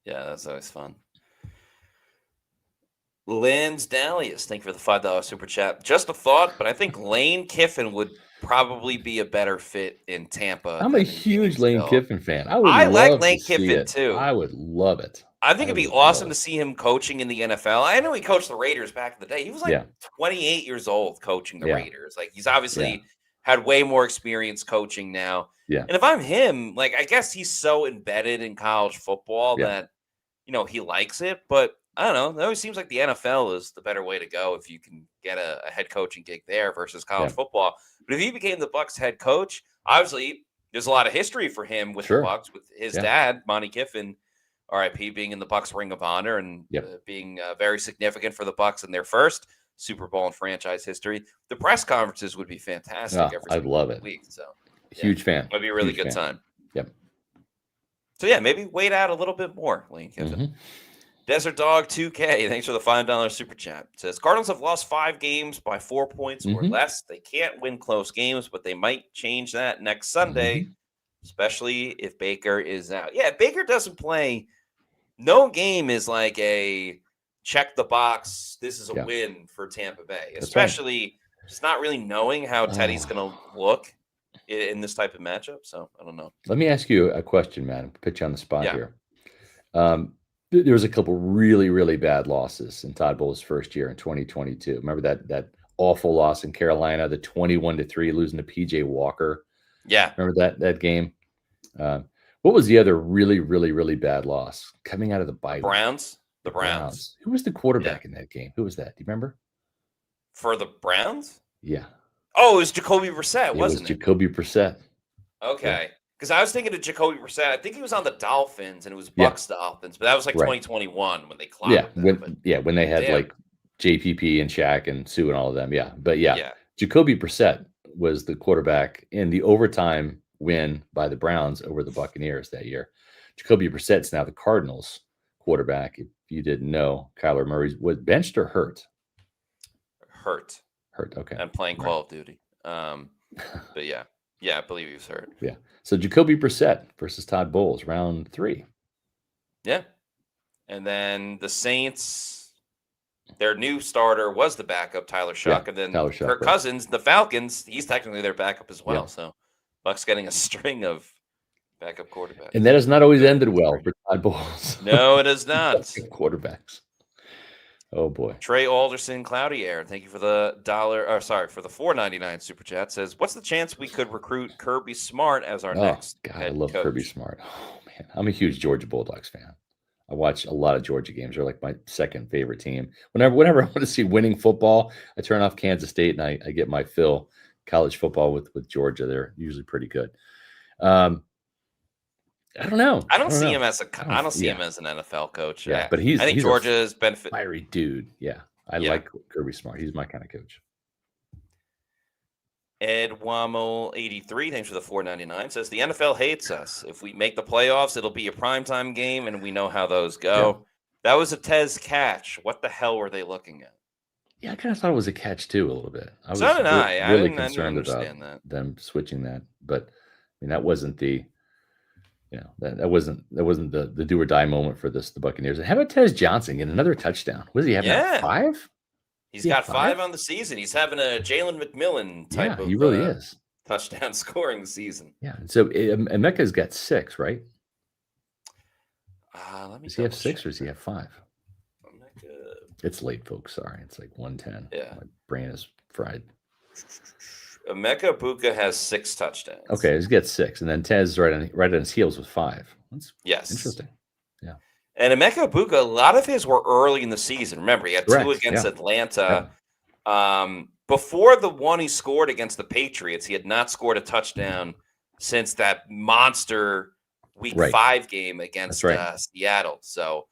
Yeah, that's always fun. Lansdalius, thank you for the $5 super chat. Just a thought, but I think Lane Kiffin would probably be a better fit in Tampa. I'm a huge Lane Kiffin fan. I would like love Lane to see Kiffin it. too. I would love it. I think it'd be awesome to see him coaching in the NFL. I know he coached the Raiders back in the day. He was like 28 years old coaching the Raiders. Like he's obviously had way more experience coaching now. Yeah. And if I'm him, like I guess he's so embedded in college football that he likes it. But I don't know. It always seems like the NFL is the better way to go if you can get a head coaching gig there versus college football. But if he became the Bucs head coach, obviously there's a lot of history for him with the Bucs, with his dad, Monty Kiffin, RIP, being in the Bucs Ring of Honor and being very significant for the Bucs in their first Super Bowl in franchise history. The press conferences would be fantastic. I'd love it. Week, so huge fan. It'd be a really good time. Yep. So maybe wait out a little bit more, Lane Kiffin. Mm-hmm. Desert Dog 2K, thanks for the $5 super chat. It says Cardinals have lost 5 games by 4 points or less. They can't win close games, but they might change that next Sunday, especially if Baker is out. Yeah, if Baker doesn't play, no game is like a check the box. This is a win for Tampa Bay, especially just not really knowing how Teddy's going to look in this type of matchup. So I don't know. Let me ask you a question, man. Put you on the spot here. There was a couple really, really bad losses in Todd Bowles' first year in 2022. Remember that awful loss in Carolina, the 21-3 losing to PJ Walker. Yeah. Remember that game? What was the other really, really, really bad loss coming out of the bye? Browns. The Browns. Who was the quarterback in that game? Who was that? Do you remember? For the Browns? Yeah. Oh, it was Jacoby Brissett, wasn't it? It was Jacoby Brissett. Okay. Because I was thinking of Jacoby Brissett. I think he was on the Dolphins, and it was Bucs Dolphins, but that was like 2021 when they clobbered them. When they had like JPP and Shaq and Sue and all of them. Yeah. But Jacoby Brissett was the quarterback in the overtime win by the Browns over the Buccaneers that year. Jacoby Brissett's now the Cardinals quarterback. If you didn't know, Kyler Murray was benched or hurt? Hurt. Okay. And playing Call of Duty. But yeah, I believe he was hurt. Yeah. So Jacoby Brissett versus Todd Bowles, round 3. Yeah. And then the Saints, their new starter was the backup, Tyler Shuck. And then Kirk Cousins, the Falcons, he's technically their backup as well. Yeah. So Bucs getting a string of backup quarterbacks. And that has not always ended well for Todd Bowles. No, it has not. Quarterbacks. Oh boy. Trey Alderson, Cloudy Air. Thank you for the for the $4.99 super chat. Says, what's the chance we could recruit Kirby Smart as our next head I love coach? Kirby Smart. Oh man, I'm a huge Georgia Bulldogs fan. I watch a lot of Georgia games. They're like my second favorite team. Whenever I want to see winning football, I turn off Kansas State and I get my fill college football with Georgia. They're usually pretty good. I don't know. I don't see him as him as an NFL coach. Yeah, but I think Georgia's benefit. Fiery dude. Yeah. I like Kirby Smart. He's my kind of coach. Ed Wamo 83, thanks for the $4.99, says the NFL hates us. If we make the playoffs, it'll be a primetime game, and we know how those go. Yeah. That was a Tez catch. What the hell were they looking at? Yeah, I kind of thought it was a catch too a little bit. I was really concerned about them switching that, but I mean that wasn't the. That wasn't the do or die moment for the Buccaneers. And how about Tez Johnson getting another touchdown? Was he having 5? He's got 5 on the season. He's having a Jalen McMillan type of he really is. Touchdown scoring season. Yeah. So Emeka's got 6, right? Does he have 6 or does he have 5? It's late, folks. Sorry. It's like 1:10. Yeah. My brain is fried. Emeka Buka has 6 touchdowns. Okay, he's got 6, and then Tez right on his heels with 5. That's interesting. Yeah. And Emeka Buka, a lot of his were early in the season. Remember, he had 2 against Atlanta. Yeah. Before the one he scored against the Patriots, he had not scored a touchdown since that monster Week 5 game against Seattle. So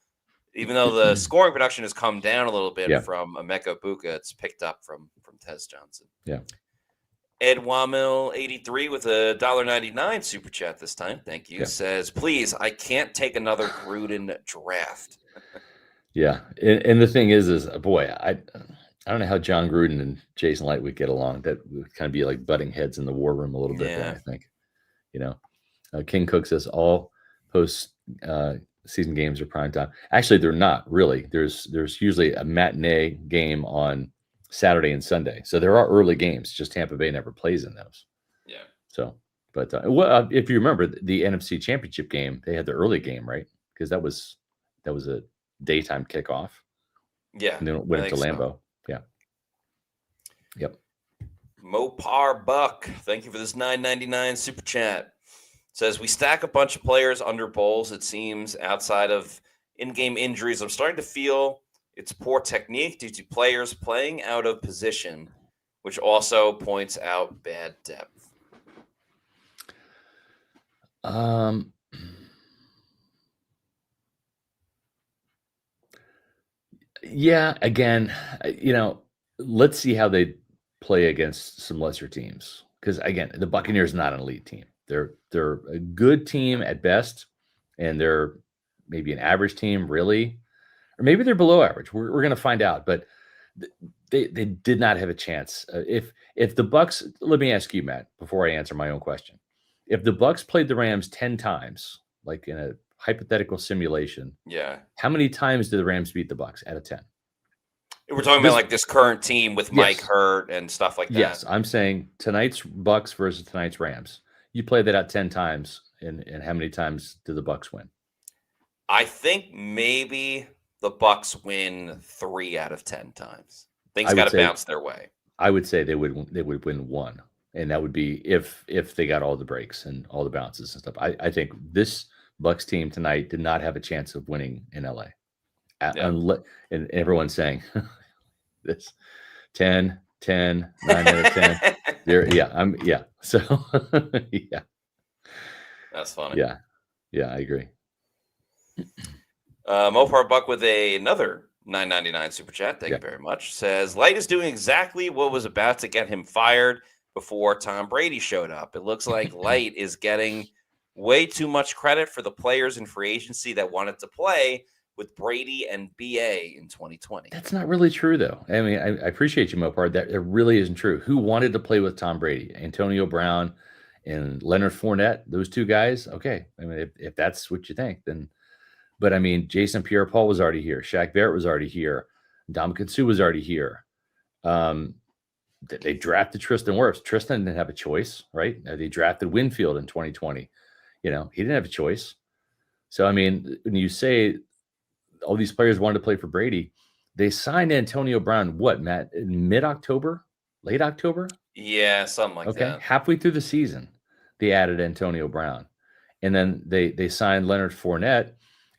even though the scoring production has come down a little bit from Emeka Buka, it's picked up from Tez Johnson. Yeah. Ed Wamil 83 with a $1.99 super chat this time. Thank you. Says, please, I can't take another Gruden draft. Yeah, and the thing is boy, I don't know how John Gruden and Jason Light would get along. That would kind of be like butting heads in the war room a little bit there, I think. King Cook says all post season games are prime time. Actually, they're not really. There's usually a matinee game on Saturday and Sunday, so there are early games. Just Tampa Bay never plays in those. Yeah. So, but if you remember the NFC Championship game, they had the early game, right? Because that was a daytime kickoff. Yeah. And then went into Lambeau. So. Yeah. Yep. Mopar Buck, thank you for this $9.99 super chat. Says, we stack a bunch of players under Bowles, it seems, outside of in-game injuries. I'm starting to feel it's poor technique due to players playing out of position, which also points out bad depth. Yeah, again, let's see how they play against some lesser teams. Because again, the Buccaneers are not an elite team. They're a good team at best, and they're maybe an average team, really, or maybe they're below average. We're going to find out. But they did not have a chance. If the Bucs, let me ask you, Matt, before I answer my own question, if the Bucs played the Rams 10 times, like in a hypothetical simulation, how many times did the Rams beat the Bucs out of 10? We're talking about like this current team with Mike Hurt and stuff like that. Yes, I'm saying tonight's Bucs versus tonight's Rams. You play that out 10 times, and how many times do the Bucs win? I think maybe the Bucs win 3 out of 10 times. Things got to bounce their way. I would say they would win 1, and that would be if they got all the breaks and all the bounces and stuff. I think this Bucs team tonight did not have a chance of winning in LA. And everyone's saying this 10, 9 out of 10. So yeah. That's funny. Yeah, I agree. Mopar Buck with another $9.99 super chat. Thank you very much. Says, Light is doing exactly what was about to get him fired before Tom Brady showed up. It looks like Light is getting way too much credit for the players in free agency that wanted to play with Brady and BA in 2020. That's not really true, though. I mean, I appreciate you, Mopar. That it really isn't true. Who wanted to play with Tom Brady? Antonio Brown and Leonard Fournette, those two guys. Okay. I mean, if that's what you think, then. But I mean, Jason Pierre-Paul was already here. Shaq Barrett was already here. Ndamukong Suh was already here. They drafted Tristan Wirfs. Tristan didn't have a choice, right? They drafted Winfield in 2020. He didn't have a choice. So, I mean, when you say all these players wanted to play for Brady, they signed Antonio Brown, what, Matt, in mid-October? Late October? Yeah, something like that. Okay, halfway through the season, they added Antonio Brown. And then they signed Leonard Fournette.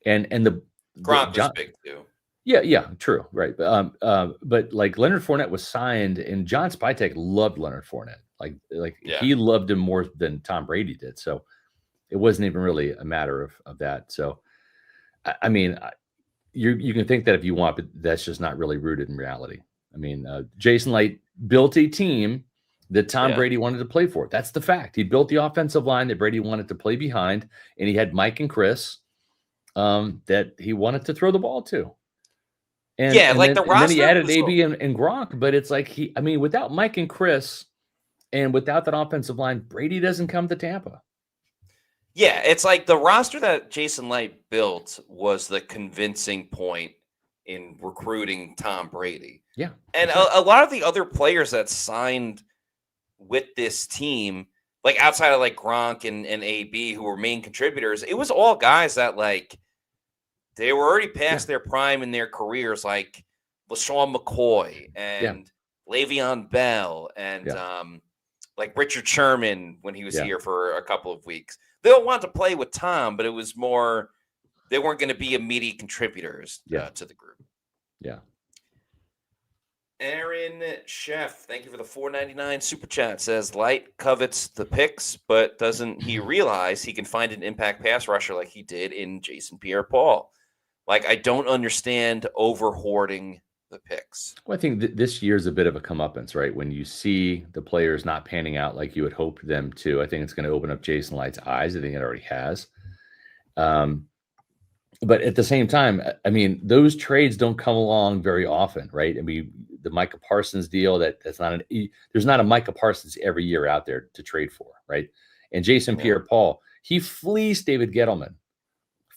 And the Gronk was big too. Yeah, true, right. But like Leonard Fournette was signed, and John Spytek loved Leonard Fournette. He loved him more than Tom Brady did. So it wasn't even really a matter of that. So I mean, you can think that if you want, but that's just not really rooted in reality. I mean, Jason Light built a team that Tom Brady wanted to play for. That's the fact. He built the offensive line that Brady wanted to play behind, and he had Mike and Chris that he wanted to throw the ball to. And then he added AB and Gronk, but it's like without Mike and Chris and without that offensive line, Brady doesn't come to Tampa. Yeah, it's like the roster that Jason Light built was the convincing point in recruiting Tom Brady. Yeah. And a lot of the other players that signed with this team, like outside of like Gronk and AB, who were main contributors, it was all guys that like they were already past their prime in their careers, like LaShawn McCoy and Le'Veon Bell and like Richard Sherman when he was here for a couple of weeks. They all wanted to play with Tom, but it was more they weren't going to be immediate contributors to the group. Yeah. Aaron Chef, thank you for the $4.99 super chat. Says Light covets the picks, but doesn't he realize he can find an impact pass rusher like he did in Jason Pierre-Paul? Like, I don't understand over hoarding the picks. Well, I think this year's a bit of a comeuppance, right? When you see the players not panning out like you would hope them to, I think it's going to open up Jason Light's eyes. I think it already has. But at the same time, I mean, those trades don't come along very often, right? I mean, the Micah Parsons deal, there's not a Micah Parsons every year out there to trade for, right? And Jason Pierre-Paul, he fleeced David Gettleman,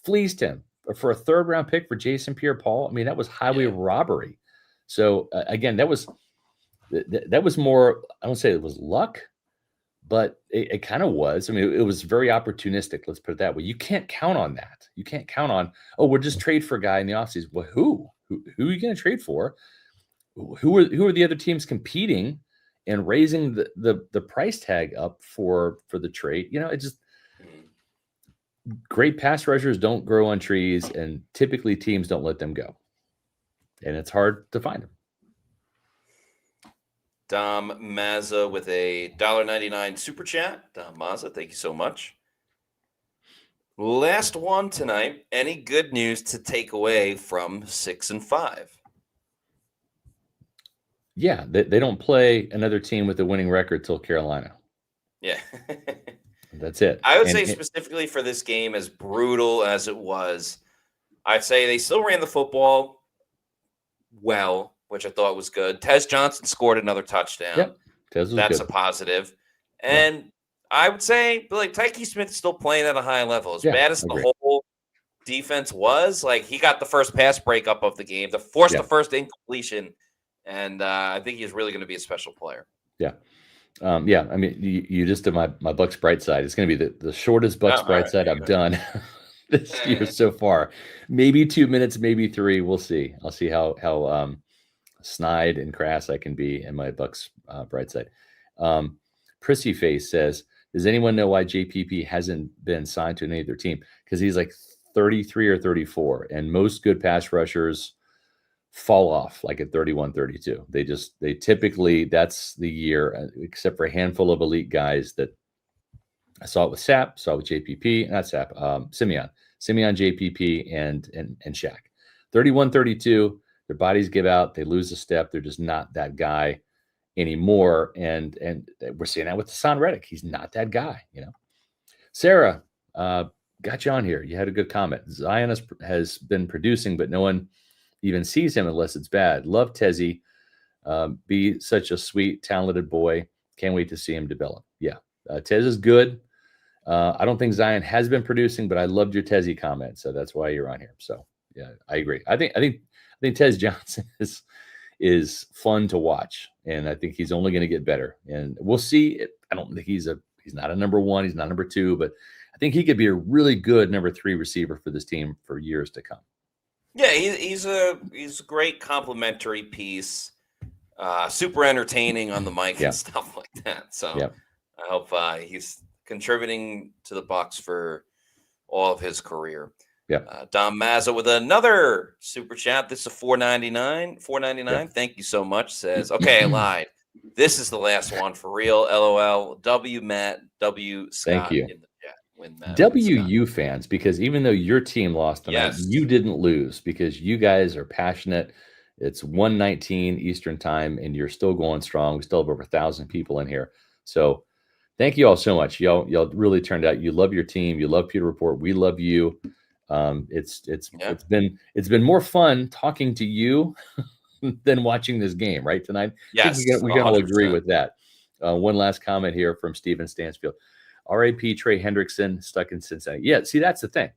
fleeced him for a 3rd round pick for Jason Pierre-Paul. I mean, that was highway robbery. So again, that was more, I don't say it was luck, but it kind of was. I mean, it was very opportunistic. Let's put it that way. You can't count on that. You can't count on, we'll just trade for a guy in the offseason. Well, who are you going to trade for? Who are the other teams competing and raising the price tag up for the trade? It's just great pass rushers don't grow on trees, and typically teams don't let them go. And it's hard to find them. Dom Mazza with a $1.99 super chat. Dom Mazza, thank you so much. Last one tonight. Any good news to take away from 6-5? Yeah, they don't play another team with a winning record till Carolina. Yeah. That's it. I would say specifically for this game, as brutal as it was, I'd say they still ran the football well, which I thought was good. Tez Johnson scored another touchdown. Yep. That's good. A positive. And I would say, like, Tyke Smith is still playing at a high level. As bad as the whole defense was, like, he got the first pass breakup of the game, to force the first incompletion. And I think he's really going to be a special player. Yeah. I mean, you just did my Bucs bright side. It's going to be the shortest Bucs bright side I've done this year so far. Maybe 2 minutes, maybe 3. We'll see. I'll see how snide and crass I can be in my Bucs bright side. Prissy Face says, does anyone know why JPP hasn't been signed to any other team? Because he's like 33 or 34, and most good pass rushers fall off like at 31, 32. They typically, that's the year, except for a handful of elite guys that I saw it with Sapp, saw it with JPP, not Sapp, Simeon, JPP, and Shaq. 31, 32, their bodies give out, they lose a step, they're just not that guy anymore. And we're seeing that with Hassan Reddick. He's not that guy, Sarah, got you on here. You had a good comment. Zion has been producing, but no one even sees him unless it's bad. Love Tezzy. Be such a sweet, talented boy. Can't wait to see him develop. Yeah. Tez is good. I don't think Zion has been producing, but I loved your Tezzy comment. So that's why you're on here. So yeah, I agree. I think Tez Johnson is fun to watch. And I think he's only going to get better. And we'll see. I don't think he's not a number 1. He's not number 2, but I think he could be a really good number 3 receiver for this team for years to come. Yeah, he's a great complimentary piece, super entertaining on the mic and stuff like that. So I hope he's contributing to the Bucs for all of his career. Yeah. Dom Mazza with another super chat. This is a $4.99. Yeah. Thank you so much. Says, okay, I lied. This is the last one for real. LOL. W Matt. W Scott. Thank you. In the chat. WU fans, because even though your team lost tonight, you didn't lose because you guys are passionate. It's 1:19 Eastern time, and you're still going strong. We still have over 1,000 people in here. So thank you all so much. Y'all really turned out. You love your team. You love Pewter Report. We love you. It's been more fun talking to you than watching this game right tonight. Yes, we can all agree with that. One last comment here from Steven Stansfield. R.A.P. Trey Hendrickson stuck in Cincinnati. Yeah, see, that's the thing.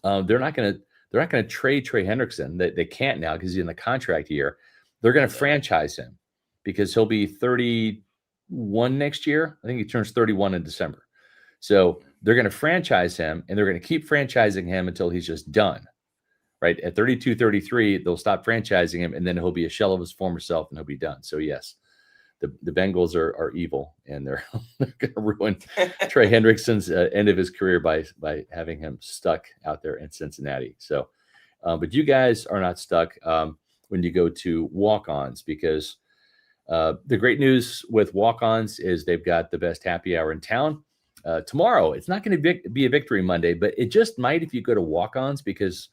They're not going to trade Trey Hendrickson. They can't now because he's in the contract year. They're going to franchise him because he'll be 31 next year. I think he turns 31 in December. So they're going to franchise him, and they're going to keep franchising him until he's just done. Right? At 32, 33, they'll stop franchising him, and then he'll be a shell of his former self, and he'll be done. So, yes. The Bengals are evil, and they're going to ruin Trey Hendrickson's end of his career by having him stuck out there in Cincinnati. So, but you guys are not stuck when you go to walk-ons, because the great news with walk-ons is they've got the best happy hour in town. Tomorrow, it's not going to be a Victory Monday, but it just might if you go to walk-ons, because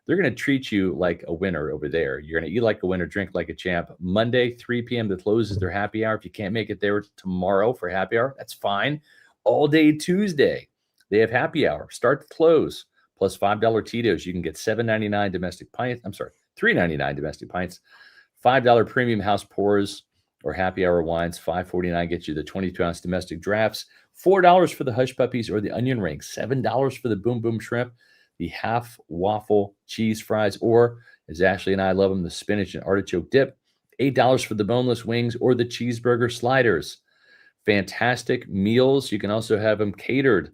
they're going to treat you like a winner over there. You're going to eat like a winner, drink like a champ. Monday, 3 p.m. to close is their happy hour. If you can't make it there tomorrow for happy hour, that's fine. All day Tuesday, they have happy hour. Start to close. plus $5 Tito's. You can get $7.99 domestic pints. I'm sorry, $3.99 domestic pints, $5 premium house pours or happy hour wines. $5.49 gets you the 22-ounce domestic drafts. $4 for the hush puppies or the onion rings. $7 for the boom boom shrimp, the half waffle cheese fries, or as Ashley and I love them, the spinach and artichoke dip. $8 for the boneless wings or the cheeseburger sliders. Fantastic meals. You can also have them catered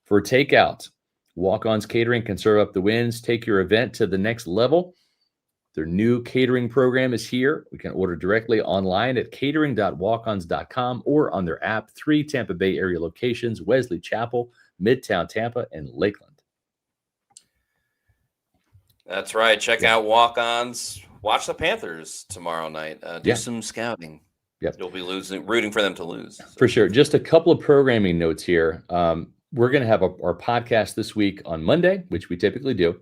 for takeout. Walk-Ons Catering can serve up the wins. Take your event to the next level. Their new catering program is here. We can order directly online at catering.walkons.com or on their app. 3 Tampa Bay area locations: Wesley Chapel, Midtown Tampa, and Lakeland. That's right. Check out Walk-Ons. Watch the Panthers tomorrow night. Do some scouting. Yep. You'll be rooting for them to lose. So. For sure. Just a couple of programming notes here. We're going to have our podcast this week on Monday, which we typically do.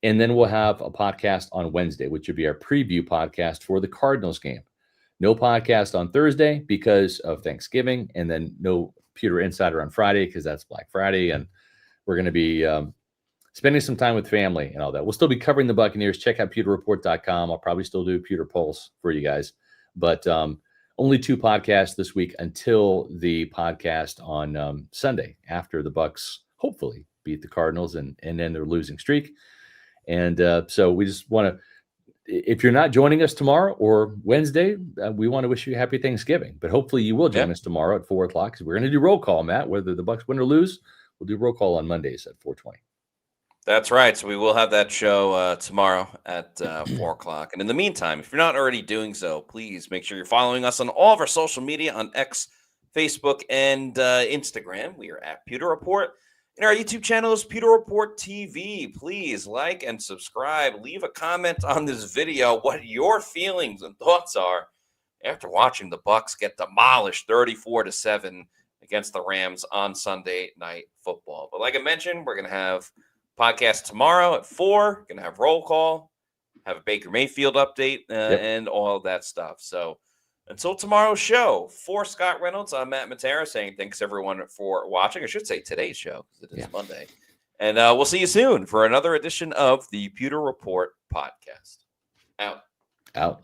And then we'll have a podcast on Wednesday, which would be our preview podcast for the Cardinals game. No podcast on Thursday because of Thanksgiving, and then no Pewter Insider on Friday because that's Black Friday. And we're going to be spending some time with family and all that. We'll still be covering the Buccaneers. Check out pewterreport.com. I'll probably still do Pewter Pulse for you guys. But only 2 podcasts this week until the podcast on Sunday after the Bucs hopefully beat the Cardinals and end their losing streak. And so we just want to, if you're not joining us tomorrow or Wednesday, we want to wish you a happy Thanksgiving. But hopefully you will join us tomorrow at 4 o'clock because we're going to do roll call, Matt. Whether the Bucs win or lose, we'll do roll call on Mondays at 4:20. That's right. So we will have that show tomorrow at 4 o'clock. And in the meantime, if you're not already doing so, please make sure you're following us on all of our social media on X, Facebook, and Instagram. We are at Pewter Report. And our YouTube channel is Pewter Report TV. Please like and subscribe. Leave a comment on this video what your feelings and thoughts are after watching the Bucs get demolished 34-7 against the Rams on Sunday Night Football. But like I mentioned, we're going to have podcast tomorrow at 4. Going to have roll call, have a Baker Mayfield update, and all of that stuff. So until tomorrow's show, for Scott Reynolds, I'm Matt Matera saying thanks everyone for watching. I should say today's show because it is Monday. And we'll see you soon for another edition of the Pewter Report podcast. Out.